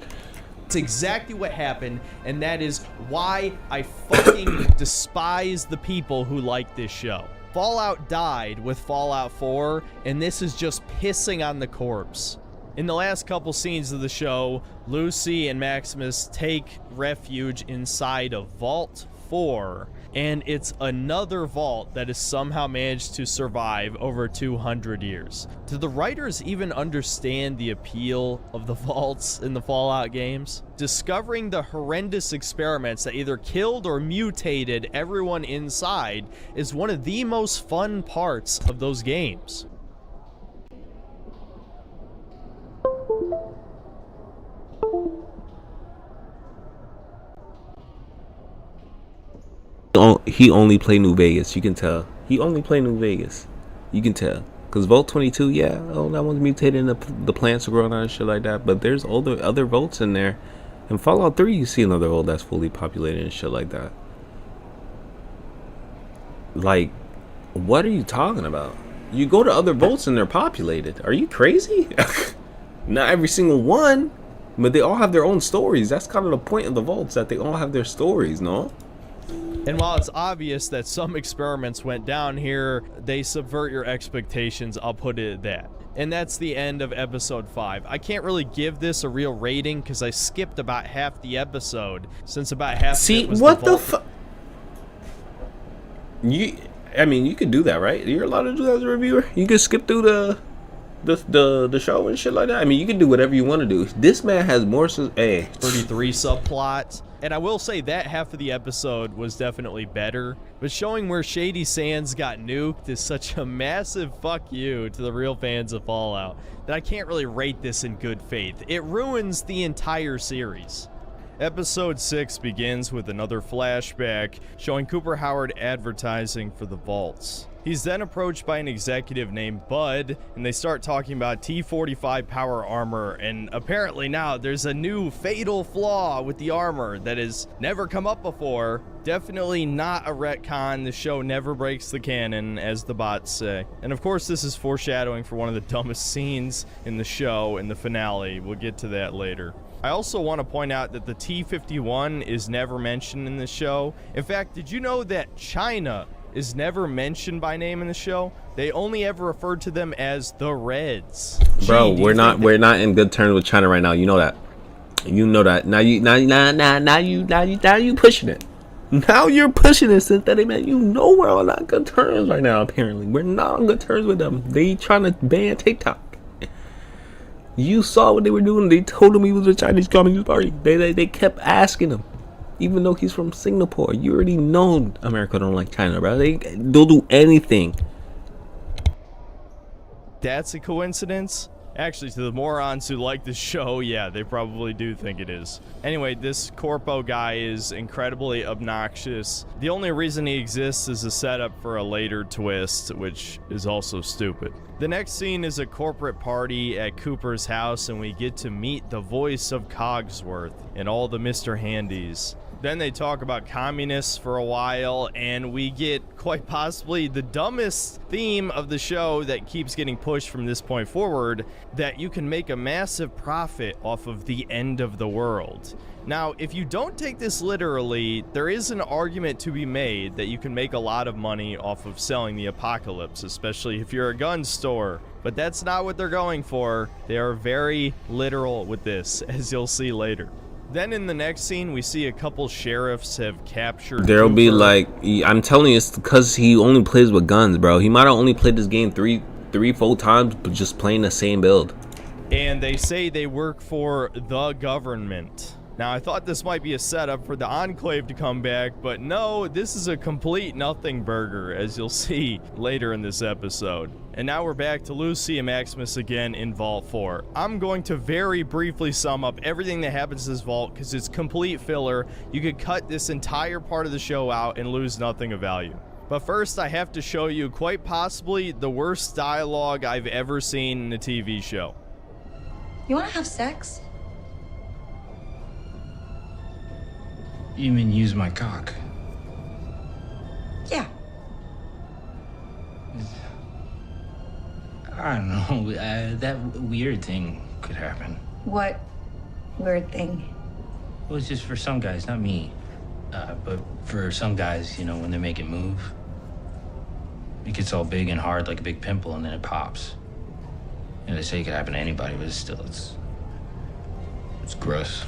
Speaker 2: It's exactly what happened, and that is why I fucking despise the people who like this show. Fallout died with Fallout 4, and this is just pissing on the corpse. In the last couple scenes of the show, Lucy and Maximus take refuge inside of Vault 4, and it's another vault that has somehow managed to survive over 200 years. Do the writers even understand the appeal of the vaults in the Fallout games? Discovering the horrendous experiments that either killed or mutated everyone inside is one of the most fun parts of those games.
Speaker 1: He only played New Vegas. You can tell. He only played New Vegas. You can tell. Because Vault 22, yeah, oh, that one's mutated and the plants are growing on and shit like that. But there's other vaults in there. In Fallout 3, you see another vault that's fully populated and shit like that. Like, what are you talking about? You go to other vaults and they're populated. Are you crazy? Not every single one, but they all have their own stories. That's kind of the point of the vaults, that they all have their stories, no?
Speaker 2: And while it's obvious that some experiments went down here, they subvert your expectations, I'll put it at that. And that's the end of episode 5. I can't really give this a real rating because I skipped about half the episode, since about half of it was
Speaker 1: what the
Speaker 2: vault.
Speaker 1: fuck? I mean, you could do that, right? You're allowed to do that as a reviewer. You can skip through the show and shit like that. I mean, you can do whatever you want to do. This man has more. Hey,
Speaker 2: 33 subplots. And I will say that half of the episode was definitely better, but showing where Shady Sands got nuked is such a massive fuck you to the real fans of Fallout that I can't really rate this in good faith. It ruins the entire series. Episode 6 begins with another flashback showing Cooper Howard advertising for the vaults. He's then approached by an executive named Bud, and they start talking about T-45 power armor, and apparently now there's a new fatal flaw with the armor that has never come up before. Definitely not a retcon. The show never breaks the canon, as the bots say. And of course, this is foreshadowing for one of the dumbest scenes in the show in the finale. We'll get to that later. I also want to point out that the T-51 is never mentioned in the show. In fact, did you know that China is never mentioned by name in the show? They only ever referred to them as the Reds.
Speaker 1: bro,
Speaker 2: Gee,
Speaker 1: we're not in good terms with China right now. You know that. You know that. Now you pushing it. Now you're pushing it, Synthetic Man. You know we're on not good terms right now. Apparently, we're not on good terms with them. They trying to ban TikTok. You saw what they were doing. They told him he was a Chinese Communist Party. They kept asking him, even though he's from Singapore. You already know America don't like China, bro. They'll do anything.
Speaker 2: That's a coincidence? Actually, to the morons who like this show, yeah, they probably do think it is. Anyway, this Corpo guy is incredibly obnoxious. The only reason he exists is a setup for a later twist, which is also stupid. The next scene is a corporate party at Cooper's house, and we get to meet the voice of Cogsworth and all the Mr. Handies. Then they talk about communists for a while, and we get quite possibly the dumbest theme of the show that keeps getting pushed from this point forward, that you can make a massive profit off of the end of the world. Now, if you don't take this literally, there is an argument to be made that you can make a lot of money off of selling the apocalypse, especially if you're a gun store. But that's not what they're going for. They are very literal with this, as you'll see later. Then in the next scene, we see a couple sheriffs have captured
Speaker 1: There'll be
Speaker 2: Cooper.
Speaker 1: like, I'm telling you, it's because he only plays with guns, bro. He might have only played this game three, 4 times, but just playing the same build.
Speaker 2: And they say they work for the government. Now, I thought this might be a setup for the Enclave to come back, but no, this is a complete nothing burger, as you'll see later in this episode. And now we're back to Lucy and Maximus again in Vault 4. I'm going to very briefly sum up everything that happens in this vault because it's complete filler. You could cut this entire part of the show out and lose nothing of value. But first, I have to show you quite possibly the worst dialogue I've ever seen in a TV show.
Speaker 5: You wanna have sex?
Speaker 6: You mean use my cock?
Speaker 5: Yeah.
Speaker 6: I don't know. That weird thing could happen.
Speaker 5: What weird thing?
Speaker 6: Well, it's just for some guys, not me. But for some guys, you know, when they make it move, it gets all big and hard like a big pimple, and then it pops. You know, they say it could happen to anybody, but it's gross.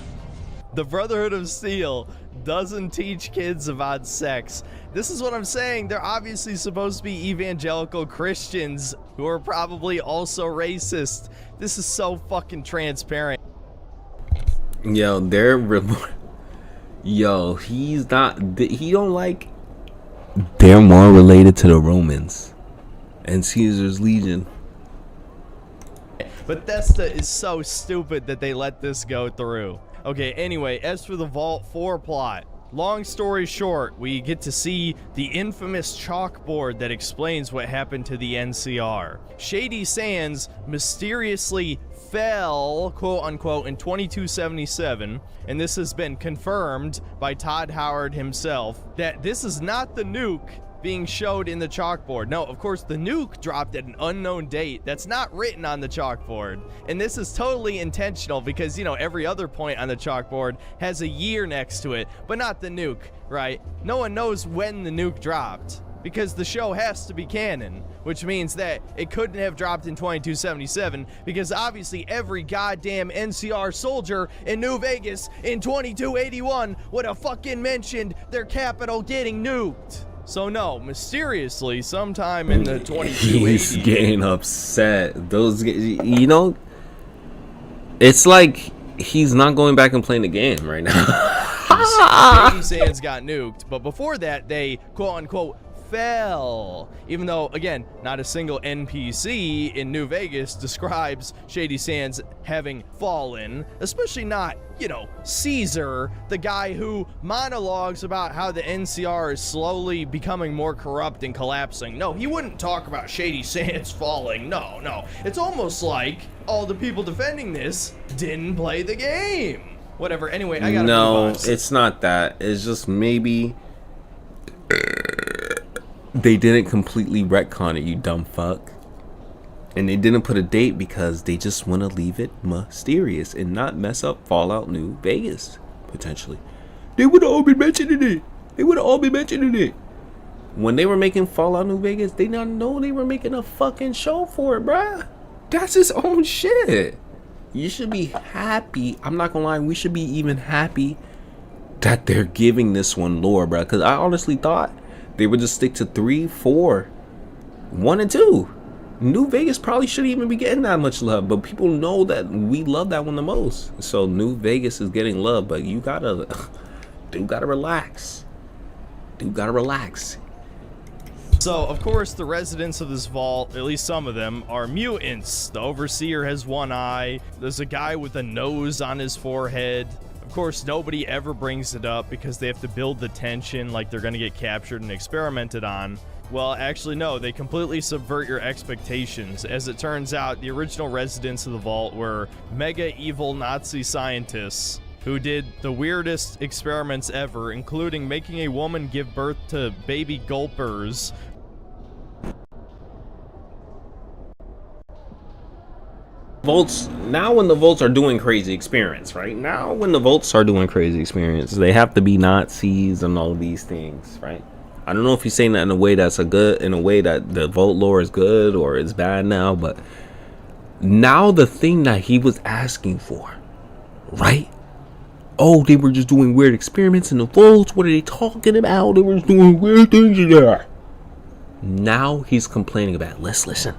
Speaker 2: The Brotherhood of Steel doesn't teach kids about sex. This is what I'm saying. They're obviously supposed to be evangelical Christians who are probably also racist. This is so fucking transparent.
Speaker 1: Yo, yo, he's not. He don't like. They're more related to the Romans and Caesar's Legion.
Speaker 2: Bethesda is so stupid that they let this go through. Okay, anyway, as for the Vault 4 plot, long story short, we get to see the infamous chalkboard that explains what happened to the NCR. Shady Sands mysteriously fell, quote unquote, in 2277, and this has been confirmed by Todd Howard himself, that this is not the nuke being showed in the chalkboard. No, of course, the nuke dropped at an unknown date that's not written on the chalkboard. And this is totally intentional because, you know, every other point on the chalkboard has a year next to it, but not the nuke, right? No one knows when the nuke dropped because the show has to be canon, which means that it couldn't have dropped in 2277 because obviously every goddamn NCR soldier in New Vegas in 2281 would have fucking mentioned their capital getting nuked. So no, mysteriously, sometime in the 2280s,
Speaker 1: He's getting upset. Those, you know, it's like he's not going back and playing the game right now.
Speaker 2: Shady Sands got nuked, but before that, they quote unquote fell. Even though, again, not a single NPC in New Vegas describes Shady Sands having fallen, especially not, you know, Caesar, the guy who monologues about how the NCR is slowly becoming more corrupt and collapsing. No, he wouldn't talk about Shady Sands falling. No. It's almost like all the people defending this didn't play the game. Whatever. Anyway, I gotta move on.
Speaker 1: It's not that. It's just maybe they didn't completely retcon it, you dumb fuck. And they didn't put a date because they just want to leave it mysterious and not mess up Fallout New Vegas, potentially. They would have all been mentioning it. When they were making Fallout New Vegas, they not know they were making a fucking show for it, bruh. That's his own shit. You should be happy. I'm not gonna lie, we should be even happy that they're giving this one lore, bruh. Because I honestly thought they would just stick to 3, 4, 1, and 2. New Vegas probably shouldn't even be getting that much love, but people know that we love that one the most. So New Vegas is getting love, but you gotta, dude, gotta relax.
Speaker 2: So, of course, the residents of this vault, at least some of them, are mutants. The Overseer has one eye. There's a guy with a nose on his forehead. Of course, nobody ever brings it up because they have to build the tension like they're going to get captured and experimented on. Well, actually, no, they completely subvert your expectations. As it turns out, the original residents of the vault were mega evil Nazi scientists who did the weirdest experiments ever, including making a woman give birth to baby gulpers.
Speaker 1: Volts, now when the Volts are doing crazy experiments, right? Now when the Volts are doing crazy experiments, they have to be Nazis and all of these things, right? I don't know if he's saying that in a way that's in a way that the Volt lore is good or is bad now, but now the thing that he was asking for, right? Oh, they were just doing weird experiments in the Volts. What are they talking about? They were just doing weird things in there. Now he's complaining about it. Let's listen.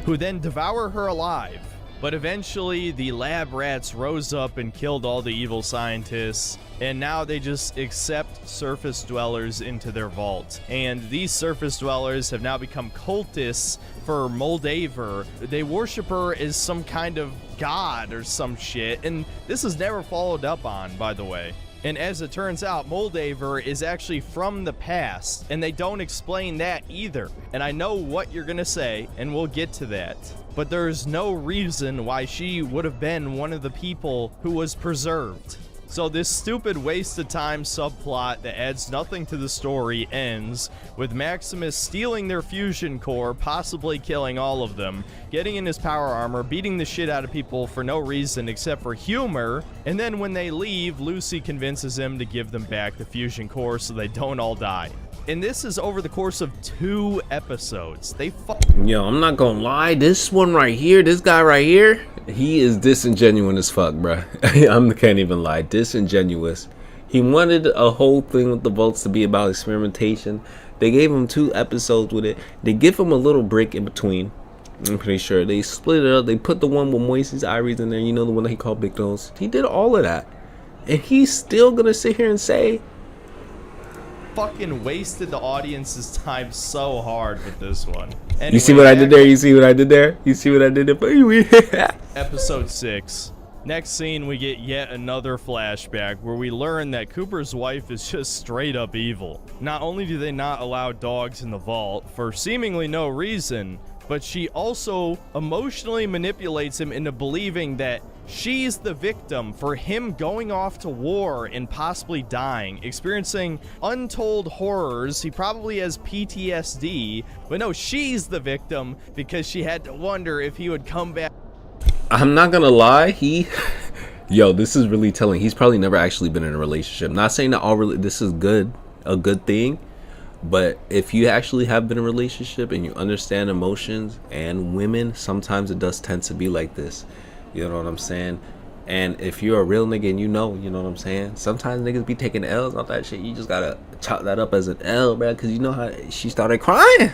Speaker 2: Who then devour her alive. But eventually the lab rats rose up and killed all the evil scientists, and now they just accept surface dwellers into their vault. And these surface dwellers have now become cultists for Moldaver. They worship her as some kind of god or some shit, and this is never followed up on, by the way. And as it turns out, Moldaver is actually from the past, and they don't explain that either. And I know what you're gonna say, and we'll get to that. But there's no reason why she would have been one of the people who was preserved. So this stupid waste of time subplot that adds nothing to the story ends with Maximus stealing their fusion core, possibly killing all of them, getting in his power armor, beating the shit out of people for no reason except for humor, and then when they leave, Lucy convinces him to give them back the fusion core so they don't all die. And this is over the course of 2 episodes.
Speaker 1: Yo, I'm not gonna lie, this one right here, this guy right here, he is disingenuous as fuck, bruh. I can't even lie, disingenuous. He wanted a whole thing with the Volts to be about experimentation. They gave him 2 episodes with it. They give him a little break in between. I'm pretty sure they split it up. They put the one with Moises Iris in there, you know, the one that he called Big Nose. He did all of that, and he's still gonna sit here and say
Speaker 2: fucking wasted the audience's time so hard with this one. Anyway,
Speaker 1: you see what I did there? You see what I did there? You see what I did there?
Speaker 2: Episode 6. Next scene, we get yet another flashback where we learn that Cooper's wife is just straight up evil. Not only do they not allow dogs in the vault for seemingly no reason, but she also emotionally manipulates him into believing that she's the victim for him going off to war and possibly dying, experiencing untold horrors. He probably has PTSD, but no, she's the victim because she had to wonder if he would come back.
Speaker 1: I'm not gonna lie, yo, this is really telling. He's probably never actually been in a relationship. Not saying that this is a good thing, but if you actually have been in a relationship and you understand emotions and women, sometimes it does tend to be like this. You know what I'm saying? And if you're a real nigga and you know what I'm saying? Sometimes niggas be taking L's off that shit. You just gotta chalk that up as an L, bro, because you know how she started crying.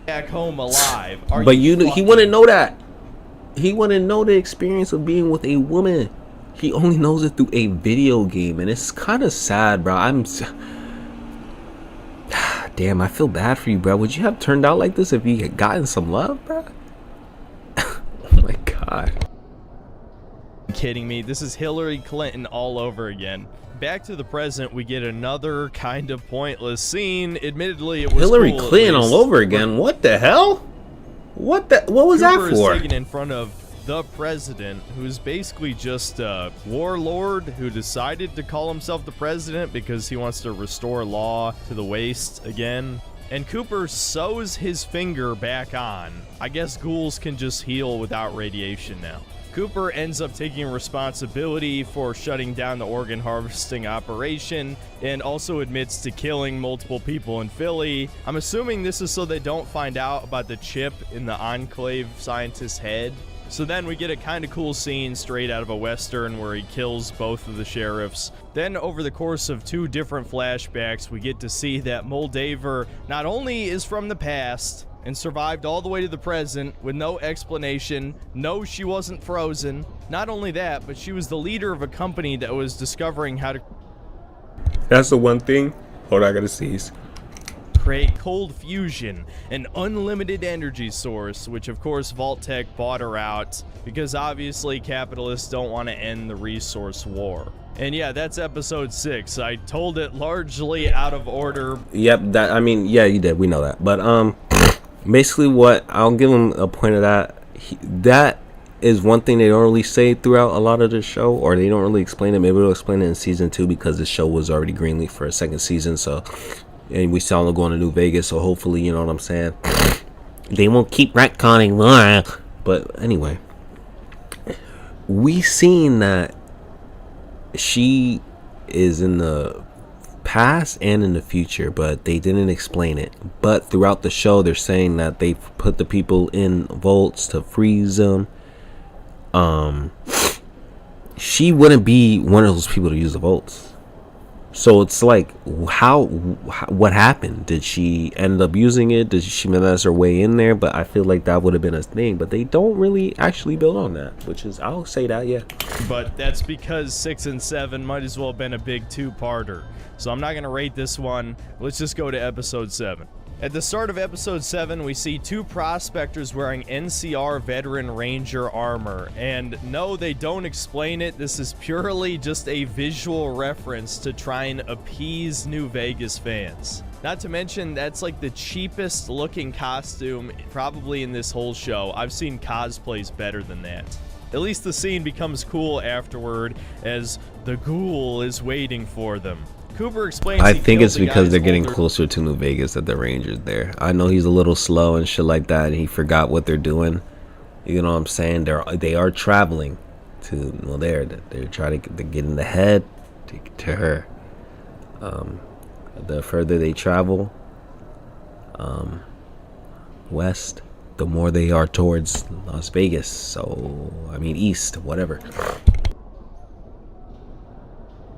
Speaker 2: Back home alive.
Speaker 1: He wouldn't know that. He wouldn't know the experience of being with a woman. He only knows it through a video game, and it's kind of sad, bro. Damn, I feel bad for you, bro. Would you have turned out like this if you had gotten some love, bro? Oh my god.
Speaker 2: Kidding me? This is Hillary Clinton all over again. Back to the present, we get another kind of pointless scene. Admittedly, it was
Speaker 1: Hillary
Speaker 2: cool,
Speaker 1: Clinton all over again. What the hell? What was
Speaker 2: Cooper
Speaker 1: that for?
Speaker 2: is taken in front of the president, who's basically just a warlord who decided to call himself the president because he wants to restore law to the waste again. And Cooper sews his finger back on. I guess ghouls can just heal without radiation now. Cooper ends up taking responsibility for shutting down the organ harvesting operation and also admits to killing multiple people in Philly. I'm assuming this is so they don't find out about the chip in the Enclave scientist's head. So then we get a kind of cool scene straight out of a Western where he kills both of the sheriffs. Then over the course of 2 different flashbacks, we get to see that Moldaver not only is from the past and survived all the way to the present with no explanation. No, she wasn't frozen. Not only that, but she was the leader of a company that was discovering how to
Speaker 1: That's the one thing. Hold on, I gotta seize.
Speaker 2: create cold fusion, an unlimited energy source, which of course Vault-Tec bought her out because obviously capitalists don't want to end the resource war. And yeah, that's episode 6. I told it largely out of order.
Speaker 1: Yep, yeah, you did. We know that. But basically what I'll give him a point of that. That is one thing they don't really say throughout a lot of the show, or they don't really explain it. Maybe they'll explain it in season 2 because the show was already greenlit for a second season. So, and we saw them going to New Vegas. So hopefully, you know what I'm saying, they won't keep retconning more. But anyway, we seen that she is in the past and in the future, but they didn't explain it. But throughout the show, they're saying that they put the people in vaults to freeze them. She wouldn't be one of those people to use the vaults. So it's like, what happened? Did she end up using it? Did she manage her way in there? But I feel like that would have been a thing. But they don't really actually build on that, which is, I'll say that, yeah.
Speaker 2: But that's because 6 and 7 might as well have been a big 2-parter. So I'm not going to rate this one. Let's just go to episode 7. At the start of episode 7, we see 2 prospectors wearing NCR Veteran Ranger armor. And no, they don't explain it. This is purely just a visual reference to try and appease New Vegas fans. Not to mention, that's like the cheapest looking costume probably in this whole show. I've seen cosplays better than that. At least the scene becomes cool afterward as the ghoul is waiting for them. Cooper explains
Speaker 1: I think it's because they're getting closer to New Vegas that the Ranger's there. I know he's a little slow and shit like that, and he forgot what they're doing. You know what I'm saying? They are traveling to, well, they're trying to get in the head to her. The further they travel west, the more they are towards Las Vegas. So, I mean, east, whatever.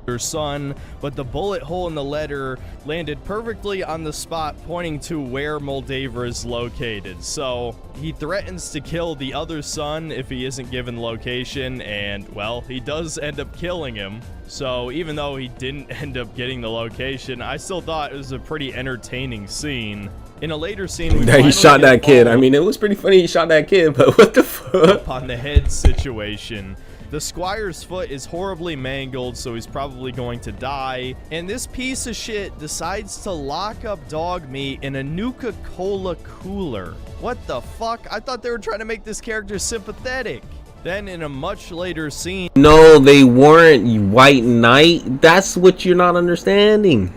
Speaker 2: Her son, but the bullet hole in the letter landed perfectly on the spot pointing to where Moldaver is located. So he threatens to kill the other son if he isn't given location, and well, he does end up killing him. So even though he didn't end up getting the location, I still thought it was a pretty entertaining scene. In a later scene, we
Speaker 1: That he
Speaker 2: finally
Speaker 1: shot
Speaker 2: get
Speaker 1: that kid. I
Speaker 2: followed
Speaker 1: mean, it was pretty funny he shot that kid, but what the fuck?
Speaker 2: on the head situation. The squire's foot is horribly mangled, so he's probably going to die. And this piece of shit decides to lock up dog meat in a Nuka-Cola cooler. What the fuck? I thought they were trying to make this character sympathetic. Then in a much later scene,
Speaker 1: No, they weren't, White Knight. That's what you're not understanding.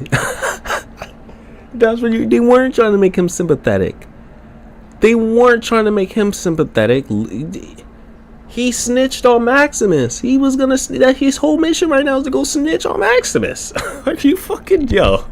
Speaker 1: That's what they weren't trying to make him sympathetic. They weren't trying to make him sympathetic. He snitched on Maximus. He was gonna. That his whole mission right now is to go snitch on Maximus. Are you fucking yo?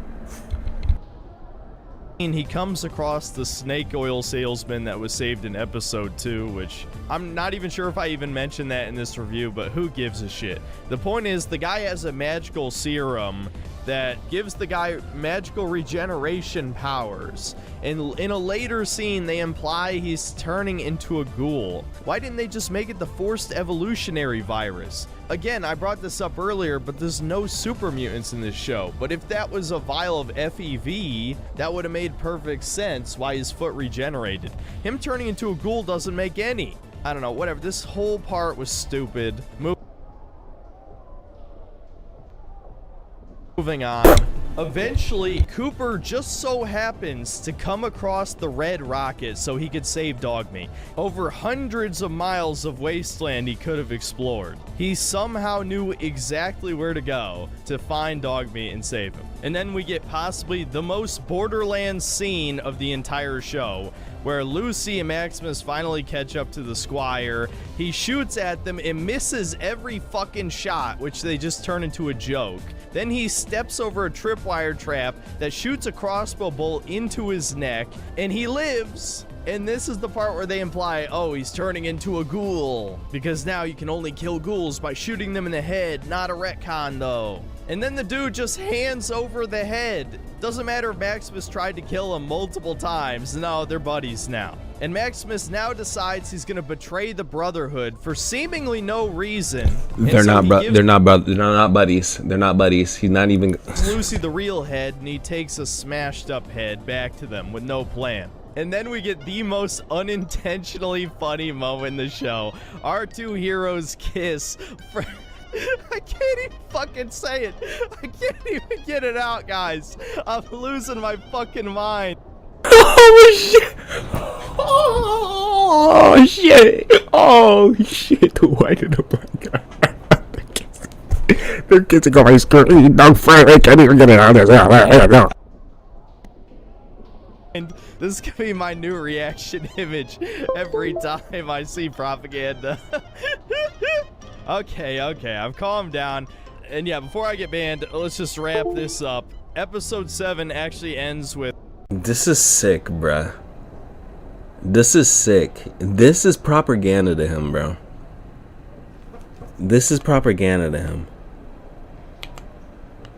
Speaker 2: he comes across the snake oil salesman that was saved in episode 2, which I'm not even sure if I even mentioned that in this review, but who gives a shit. The point is, the guy has a magical serum that gives the guy magical regeneration powers. And in a later scene, they imply he's turning into a ghoul. Why didn't they just make it the forced evolutionary virus? Again, I brought this up earlier, but there's no super mutants in this show. But if that was a vial of FEV, that would have made perfect sense why his foot regenerated. Him turning into a ghoul doesn't make any. I don't know, whatever. This whole part was stupid. Moving on. Eventually, Cooper just so happens to come across the Red Rocket so he could save Dogmeat. Over hundreds of miles of wasteland he could have explored. He somehow knew exactly where to go to find Dogmeat and save him. And then we get possibly the most Borderlands scene of the entire show, where Lucy and Maximus finally catch up to the Squire. He shoots at them and misses every fucking shot, which they just turn into a joke. Then he steps over a tripwire trap that shoots a crossbow bolt into his neck, and he lives. And this is the part where they imply, oh, he's turning into a ghoul, because now you can only kill ghouls by shooting them in the head. Not a retcon, though. And then the dude just hands over the head. Doesn't matter if Maximus tried to kill him multiple times. No, they're buddies now. And Maximus now decides he's gonna betray the Brotherhood for seemingly no reason.
Speaker 1: They're not buddies. They're not buddies. He's not even.
Speaker 2: Lucy the real head, and he takes a smashed up head back to them with no plan. And then we get the most unintentionally funny moment in the show. Our two heroes kiss. I can't even fucking say it. I can't even get it out, guys. I'm losing my fucking mind.
Speaker 1: Oh shit! Oh shit! Oh shit! Why did the black guy? They're kissing on my screen. No, Frank, I can't even get it out of this.
Speaker 2: And this is gonna be my new reaction image every time I see propaganda. Okay, I've calmed down. And yeah, before I get banned, let's just wrap this up. Episode 7 actually ends with...
Speaker 1: This is sick, bruh. This is sick. This is propaganda to him, bro. This is propaganda to him.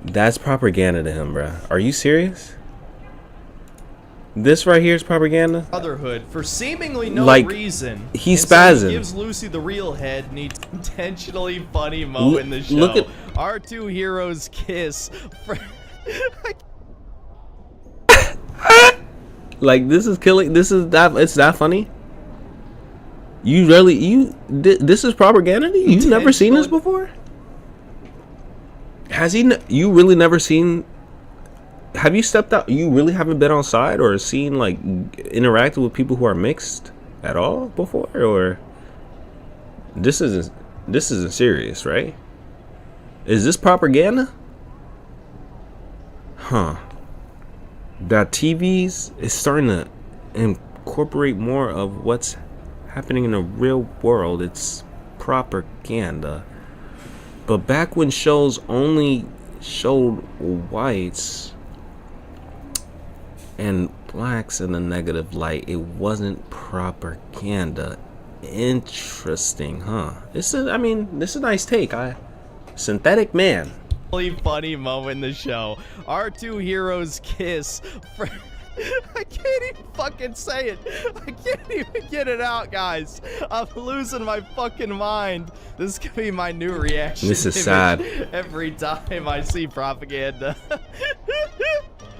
Speaker 1: That's propaganda to him, bruh. Are you serious? This right here is propaganda?
Speaker 2: Brotherhood for seemingly no reason.
Speaker 1: He's
Speaker 2: so
Speaker 1: spazzing.
Speaker 2: He gives Lucy the real head, and he's intentionally funny moment in the show.
Speaker 1: Look at
Speaker 2: our two heroes kiss.
Speaker 1: Like, this is killing. This is that. It's that funny. You really this is propaganda? You've never seen this before? Has he? You really never seen? Have you stepped out? You really haven't been on side or seen, like, interacted with people who are mixed at all before? Or this isn't serious, right? Is this propaganda? Huh. That TVs is starting to incorporate more of what's happening in the real world. It's propaganda. But back when shows only showed whites and blacks in a negative light, it wasn't propaganda. Interesting, huh? This is a nice take. Synthetic man.
Speaker 2: Really funny moment in the show. Our two heroes kiss. I can't even fucking say it. I can't even get it out, guys. I'm losing my fucking mind. This is gonna be my new reaction.
Speaker 1: This is sad.
Speaker 2: Every time I see propaganda.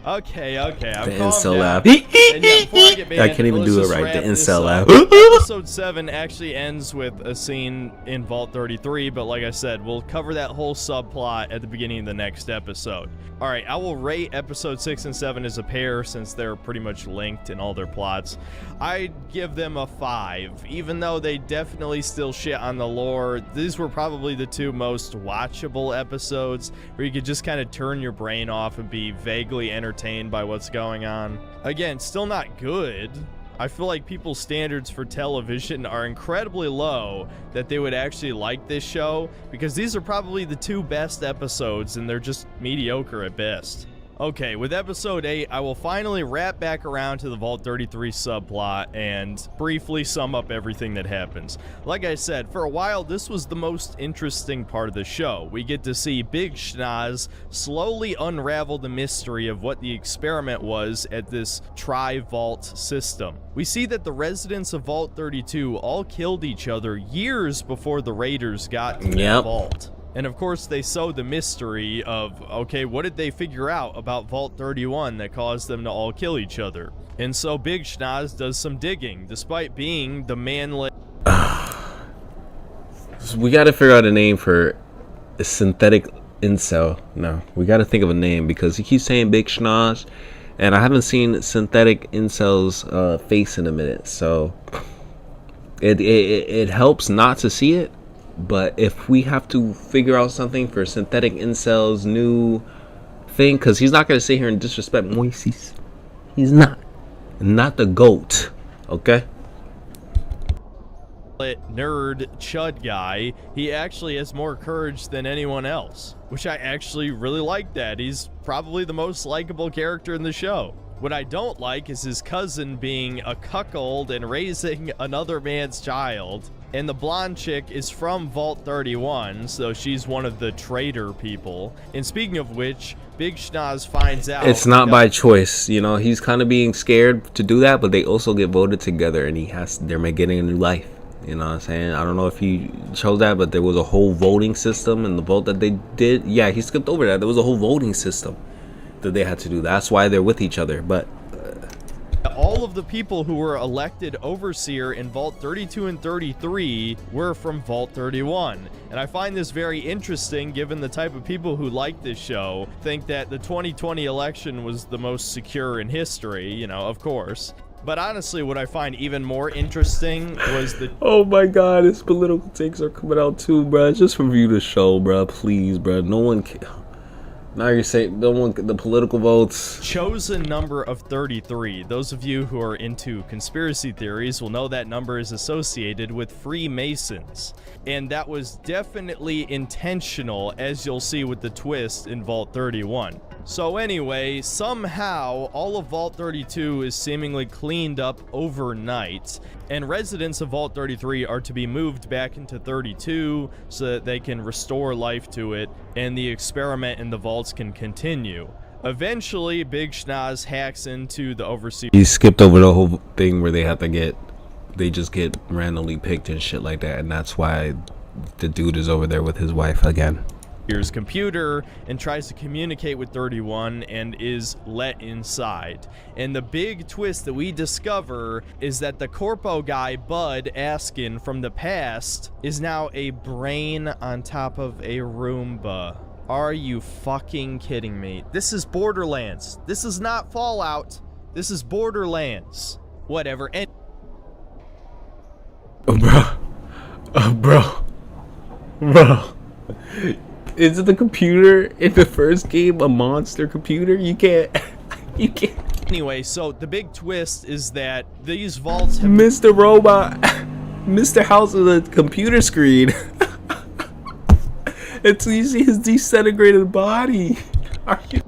Speaker 2: Okay, I'm
Speaker 1: The
Speaker 2: calm
Speaker 1: incel
Speaker 2: down.
Speaker 1: laugh.
Speaker 2: And yeah, before I get banned,
Speaker 1: I can't even
Speaker 2: let's
Speaker 1: do it
Speaker 2: just
Speaker 1: right.
Speaker 2: wrap
Speaker 1: The
Speaker 2: this
Speaker 1: incel
Speaker 2: up.
Speaker 1: laugh.
Speaker 2: Episode 7 actually ends with a scene in Vault 33, but like I said, we'll cover that whole subplot at the beginning of the next episode. Alright, I will rate episode 6 and 7 as a pair since they're pretty much linked in all their plots. I'd give them a 5. Even though they definitely still shit on the lore, these were probably the 2 most watchable episodes where you could just kind of turn your brain off and be vaguely entertained by what's going on. Again, still not good. I feel like people's standards for television are incredibly low that they would actually like this show, because these are probably the 2 best episodes and they're just mediocre at best. Okay, with episode 8, I will finally wrap back around to the Vault 33 subplot and briefly sum up everything that happens. Like I said, for a while, this was the most interesting part of the show. We get to see Big Schnoz slowly unravel the mystery of what the experiment was at this Tri-Vault system. We see that the residents of Vault 32 all killed each other years before the Raiders got to that vault. And of course, they sowed the mystery of, okay, what did they figure out about Vault 31 that caused them to all kill each other? And so Big Schnoz does some digging, despite being the manly...
Speaker 1: We gotta figure out a name for a synthetic incel. No, we gotta think of a name because he keeps saying Big Schnoz, and I haven't seen synthetic incel's face in a minute, so it helps not to see it. But if we have to figure out something for synthetic incel's new thing, because he's not going to sit here and disrespect Moises. He's not the GOAT, okay?
Speaker 2: Nerd chud guy, he actually has more courage than anyone else, which I actually really like that. He's probably the most likable character in the show. What I don't like is his cousin being a cuckold and raising another man's child. And the blonde chick is from Vault 31, so she's one of the traitor people. And speaking of which, Big Schnoz finds out...
Speaker 1: It's not by choice, you know, he's kind of being scared to do that, but they also get voted together and they're getting a new life. You know what I'm saying? I don't know if he chose that, but there was a whole voting system in the vote that they did. Yeah, he skipped over that. There was a whole voting system that they had to do. That's why they're with each other, but...
Speaker 2: all of the people who were elected overseer in Vault 32 and 33 were from Vault 31. And I find this very interesting given the type of people who like this show think that the 2020 election was the most secure in history, you know, of course. But honestly, what I find even more interesting was the...
Speaker 1: Oh my god, his political takes are coming out too, bruh. Just review the show, bruh. Please, bruh. No one can... Now you're saying the political votes.
Speaker 2: Chosen number of 33. Those of you who are into conspiracy theories will know that number is associated with Freemasons. And that was definitely intentional, as you'll see with the twist in Vault 31. So anyway, somehow all of Vault 32 is seemingly cleaned up overnight, and residents of Vault 33 are to be moved back into 32 so that they can restore life to it, and the experiment in the vaults can continue. Eventually, Big Schnoz hacks into the overseer.
Speaker 1: He skipped over the whole thing where they just get randomly picked and shit like that, and that's why the dude is over there with his wife again.
Speaker 2: His computer and tries to communicate with 31 and is let inside. And the big twist that we discover is that the corpo guy, Bud Askin from the past, is now a brain on top of a Roomba. Are you fucking kidding me? This is Borderlands. This is not Fallout. This is Borderlands. Whatever. And
Speaker 1: Bro. Is the computer in the first game a monster computer? You can't.
Speaker 2: Anyway, so the big twist is that these vaults have...
Speaker 1: Mr. Robot, Mr. House is a computer screen. Until you see his disintegrated body. Are you?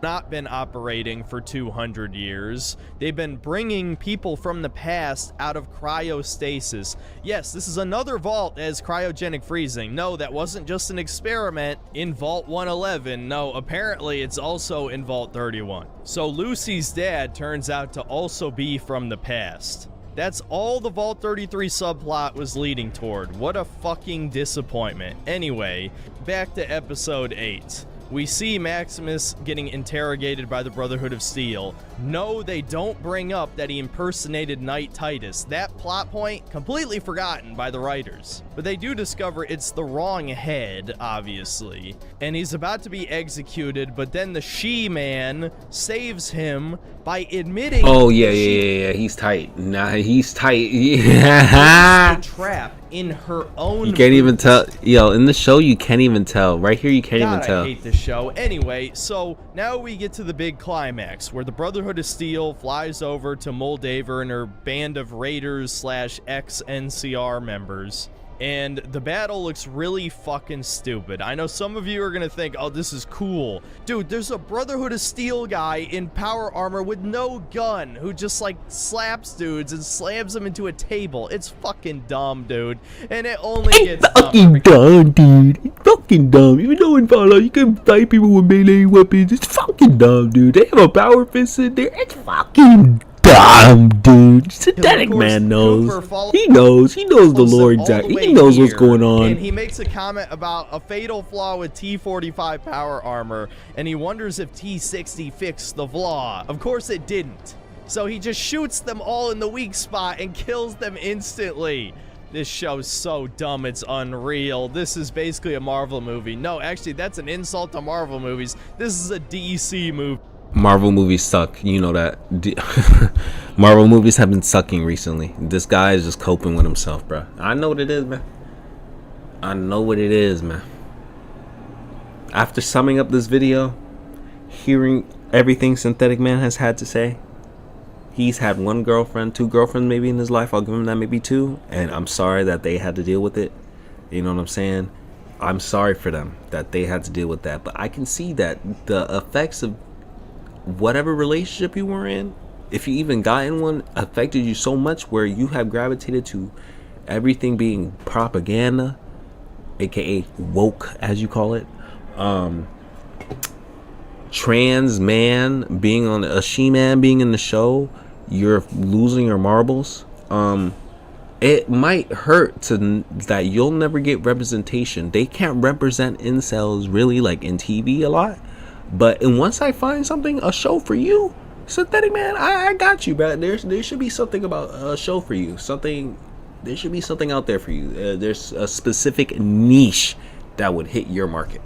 Speaker 2: Not been operating for 200 years. They've been bringing people from the past out of cryostasis. Yes, this is another vault as cryogenic freezing. No, that wasn't just an experiment in Vault 111. No, apparently it's also in Vault 31. So Lucy's dad turns out to also be from the past. That's all the Vault 33 subplot was leading toward. What a fucking disappointment. Anyway, back to episode 8. we see Maximus getting interrogated by the Brotherhood of Steel. No, they don't bring up that he impersonated Knight Titus. That plot point completely forgotten by the writers. But they do discover it's the wrong head, obviously. And he's about to be executed, but then the She-Man saves him by admitting...
Speaker 1: Oh, yeah. He's tight. Nah, he's tight.
Speaker 2: The trap in her own...
Speaker 1: You can't even tell. Yo, in the show, you can't even tell. Right here, you can't even tell.
Speaker 2: I hate this show. Anyway, so now we get to the big climax where the Brotherhood of Steel flies over to Moldaver and her band of raiders slash ex-NCR members. And the battle looks really fucking stupid. I know some of you are gonna think, oh, this is cool. Dude, there's a Brotherhood of Steel guy in power armor with no gun who just, like, slaps dudes and slams them into a table. It's fucking dumb, dude. And it only gets
Speaker 1: fucking dumb, dude. It's fucking dumb. Even though in Fallout you can fight people with melee weapons, it's fucking dumb, dude. They have a power fist in there. It's fucking dumb, dude. Synthetic Man knows. He knows the lore exactly. He knows what's going on.
Speaker 2: And he makes a comment about a fatal flaw with T-45 power armor, and he wonders if T-60 fixed the flaw. Of course it didn't. So he just shoots them all in the weak spot and kills them instantly. This show's so dumb, it's unreal. This is basically a Marvel movie. No, actually, that's an insult to Marvel movies. This is a DC movie.
Speaker 1: Marvel movies suck. You know that. Marvel movies have been sucking recently. This guy is just coping with himself, bro. I know what it is, man. I know what it is, man. After summing up this video, hearing everything Synthetic Man has had to say, he's had one girlfriend, two girlfriends maybe in his life. I'll give him that, maybe two. And I'm sorry that they had to deal with it. You know what I'm saying? I'm sorry for them that they had to deal with that. But I can see that the effects of whatever relationship you were in, if you even got in one, affected you so much where you have gravitated to everything being propaganda, aka woke as you call it, trans man being on a She-Man being in the show, you're losing your marbles. It might hurt to that you'll never get representation. They can't represent incels really, like in TV a lot. But and once I find something, a show for you, Synthetic Man, I got you, bro. There should be something about a show for you. There should be something out there for you. There's a specific niche that would hit your market.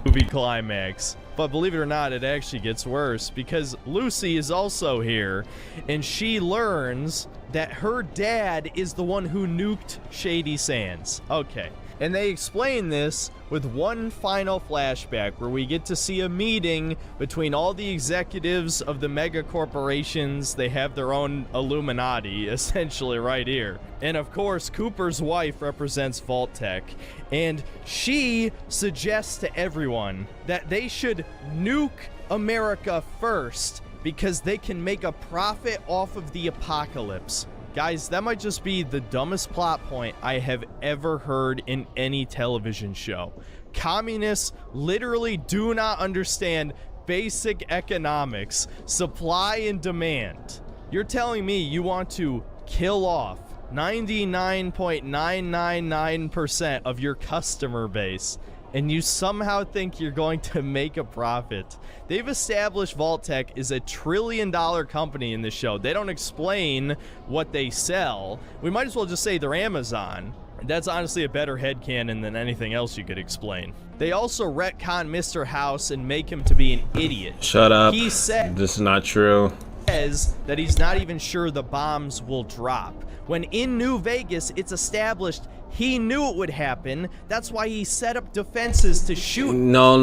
Speaker 2: Movie climax. But believe it or not, it actually gets worse because Lucy is also here, and she learns that her dad is the one who nuked Shady Sands. Okay. And they explain this with one final flashback where we get to see a meeting between all the executives of the mega corporations. They have their own Illuminati, essentially, right here. And of course, Cooper's wife represents Vault-Tec, and she suggests to everyone that they should nuke America first because they can make a profit off of the apocalypse. Guys, that might just be the dumbest plot point I have ever heard in any television show. Communists literally do not understand basic economics, supply and demand. You're telling me you want to kill off 99.999% of your customer base, and you somehow think you're going to make a profit. They've established Vault-Tec is a $1 trillion company in this show. They don't explain what they sell. We might as well just say they're Amazon. That's honestly a better headcanon than anything else you could explain. They also retcon Mr. House and make him to be an idiot.
Speaker 1: Shut up.
Speaker 2: He said
Speaker 1: this is not true.
Speaker 2: Says that he's not even sure the bombs will drop. When in New Vegas, it's established he knew it would happen. That's why he set up defenses to shoot.
Speaker 1: No.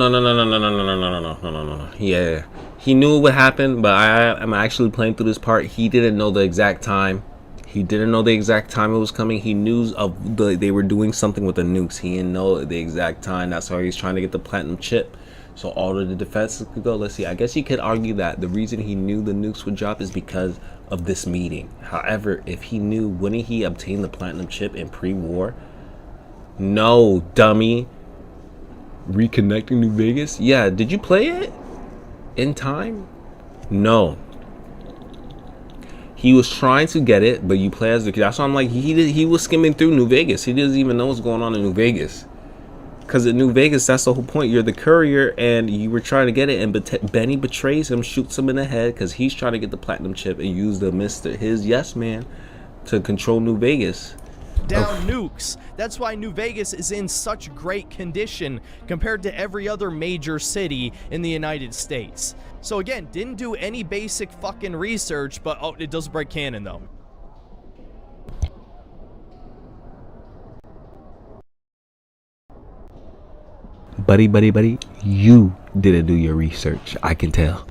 Speaker 1: Yeah, he knew it would happen, but I'm actually playing through this part. He didn't know the exact time. He didn't know the exact time it was coming. He knew they were doing something with the nukes. He didn't know the exact time. That's why he's trying to get the platinum chip, so all of the defenses could go. Let's see. I guess you could argue that the reason he knew the nukes would drop is because of this meeting. However, if he knew, wouldn't he obtain the platinum chip in pre-war? No, dummy. Reconnecting New Vegas? Yeah, did you play it in time? No. He was trying to get it, but you play as the... That's why I'm like, he was skimming through New Vegas. He doesn't even know what's going on in New Vegas. Because in New Vegas, that's the whole point. You're the courier, and you were trying to get it, and Benny betrays him, shoots him in the head because he's trying to get the platinum chip and use his yes man to control New Vegas.
Speaker 2: Down nukes. That's why New Vegas is in such great condition compared to every other major city in the United States. So again, didn't do any basic fucking research, but oh, it does break canon though.
Speaker 1: Buddy, you didn't do your research. I can tell.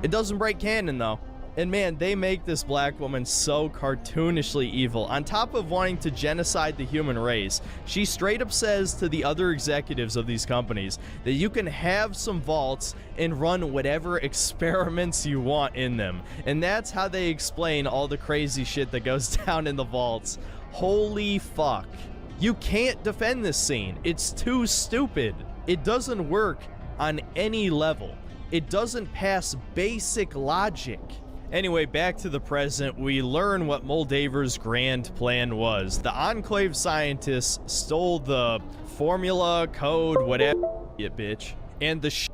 Speaker 2: It doesn't break canon though. And man, they make this black woman so cartoonishly evil. On top of wanting to genocide the human race, she straight up says to the other executives of these companies that you can have some vaults and run whatever experiments you want in them. And that's how they explain all the crazy shit that goes down in the vaults. Holy fuck. You can't defend this scene. It's too stupid. It doesn't work on any level. It doesn't pass basic logic. Anyway, back to the present, we learn what Moldaver's grand plan was. The Enclave scientists stole the formula, code, whatever, you bitch, and the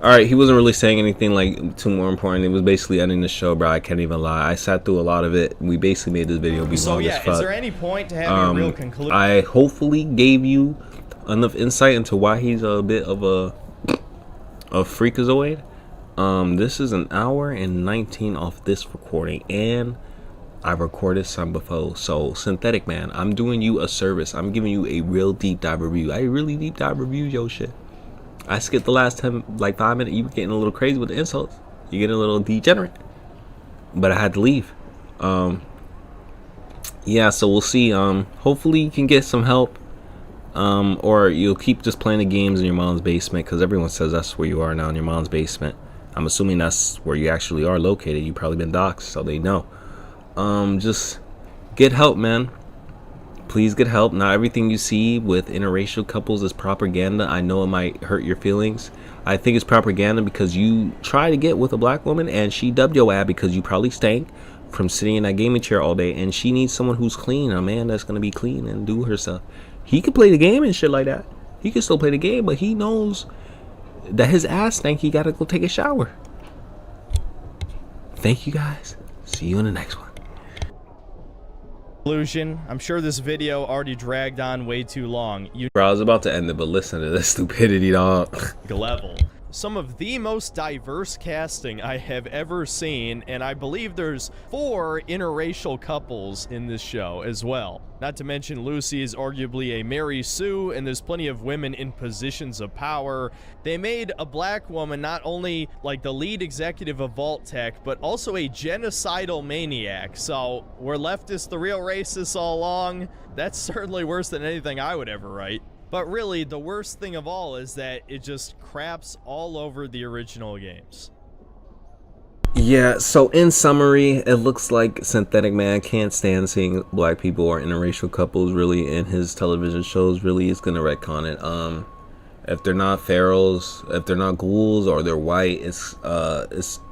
Speaker 1: Alright, he wasn't really saying anything like too more important. It was basically ending the show, bro. I can't even lie. I sat through a lot of it. We basically made this video be long as fuck.
Speaker 2: Is there any point to having a real conclusion?
Speaker 1: I hopefully gave you enough insight into why he's a bit of a freakazoid. This is an hour and 19 off this recording, and I recorded some before. So Synthetic Man, I'm doing you a service. I'm giving you a real deep dive review. I really deep dive review your shit. I skipped the last 5 minutes. You were getting a little crazy with the insults. You getting a little degenerate. But I had to leave. Yeah, so we'll see. Hopefully you can get some help. Or you'll keep just playing the games in your mom's basement, because everyone says that's where you are now, in your mom's basement. I'm assuming that's where you actually are located. You've probably been doxxed, so they know. Just get help, man. Please get help. Not everything you see with interracial couples is propaganda. I know it might hurt your feelings. I think it's propaganda because you try to get with a black woman and she dubbed your ass because you probably stank from sitting in that gaming chair all day, and she needs someone who's clean, a man that's going to be clean and do her stuff. He could play the game and shit like that. He can still play the game, but he knows that his ass stank. He got to go take a shower. Thank you guys. See you in the next one.
Speaker 2: I'm sure this video already dragged on way too long.
Speaker 1: Bro, I was about to end it, but listen to this stupidity, dog.
Speaker 2: Level. Some of the most diverse casting I have ever seen, and I believe there's 4 interracial couples in this show as well. Not to mention Lucy is arguably a Mary Sue, and there's plenty of women in positions of power. They made a black woman not only like the lead executive of Vault Tech, but also a genocidal maniac. So were leftists the real racists all along? That's certainly worse than anything I would ever write. But really, the worst thing of all is that it just craps all over the original games.
Speaker 1: Yeah, so in summary, it looks like Synthetic Man can't stand seeing black people or interracial couples really in his television shows. Really, is gonna retcon it. If they're not pharaohs, if they're not ghouls, or they're white, it's a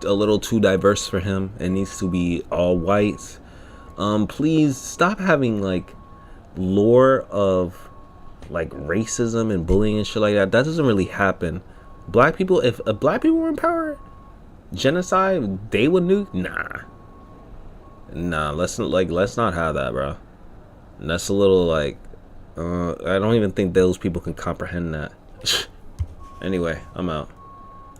Speaker 1: little too diverse for him. It needs to be all whites. Please stop having like lore of like racism and bullying and shit like that. That doesn't really happen. Black people, if black people were in power, genocide, they would nuke. Nah, let's not have that, bro. And that's a little like I don't even think those people can comprehend that. Anyway, I'm out.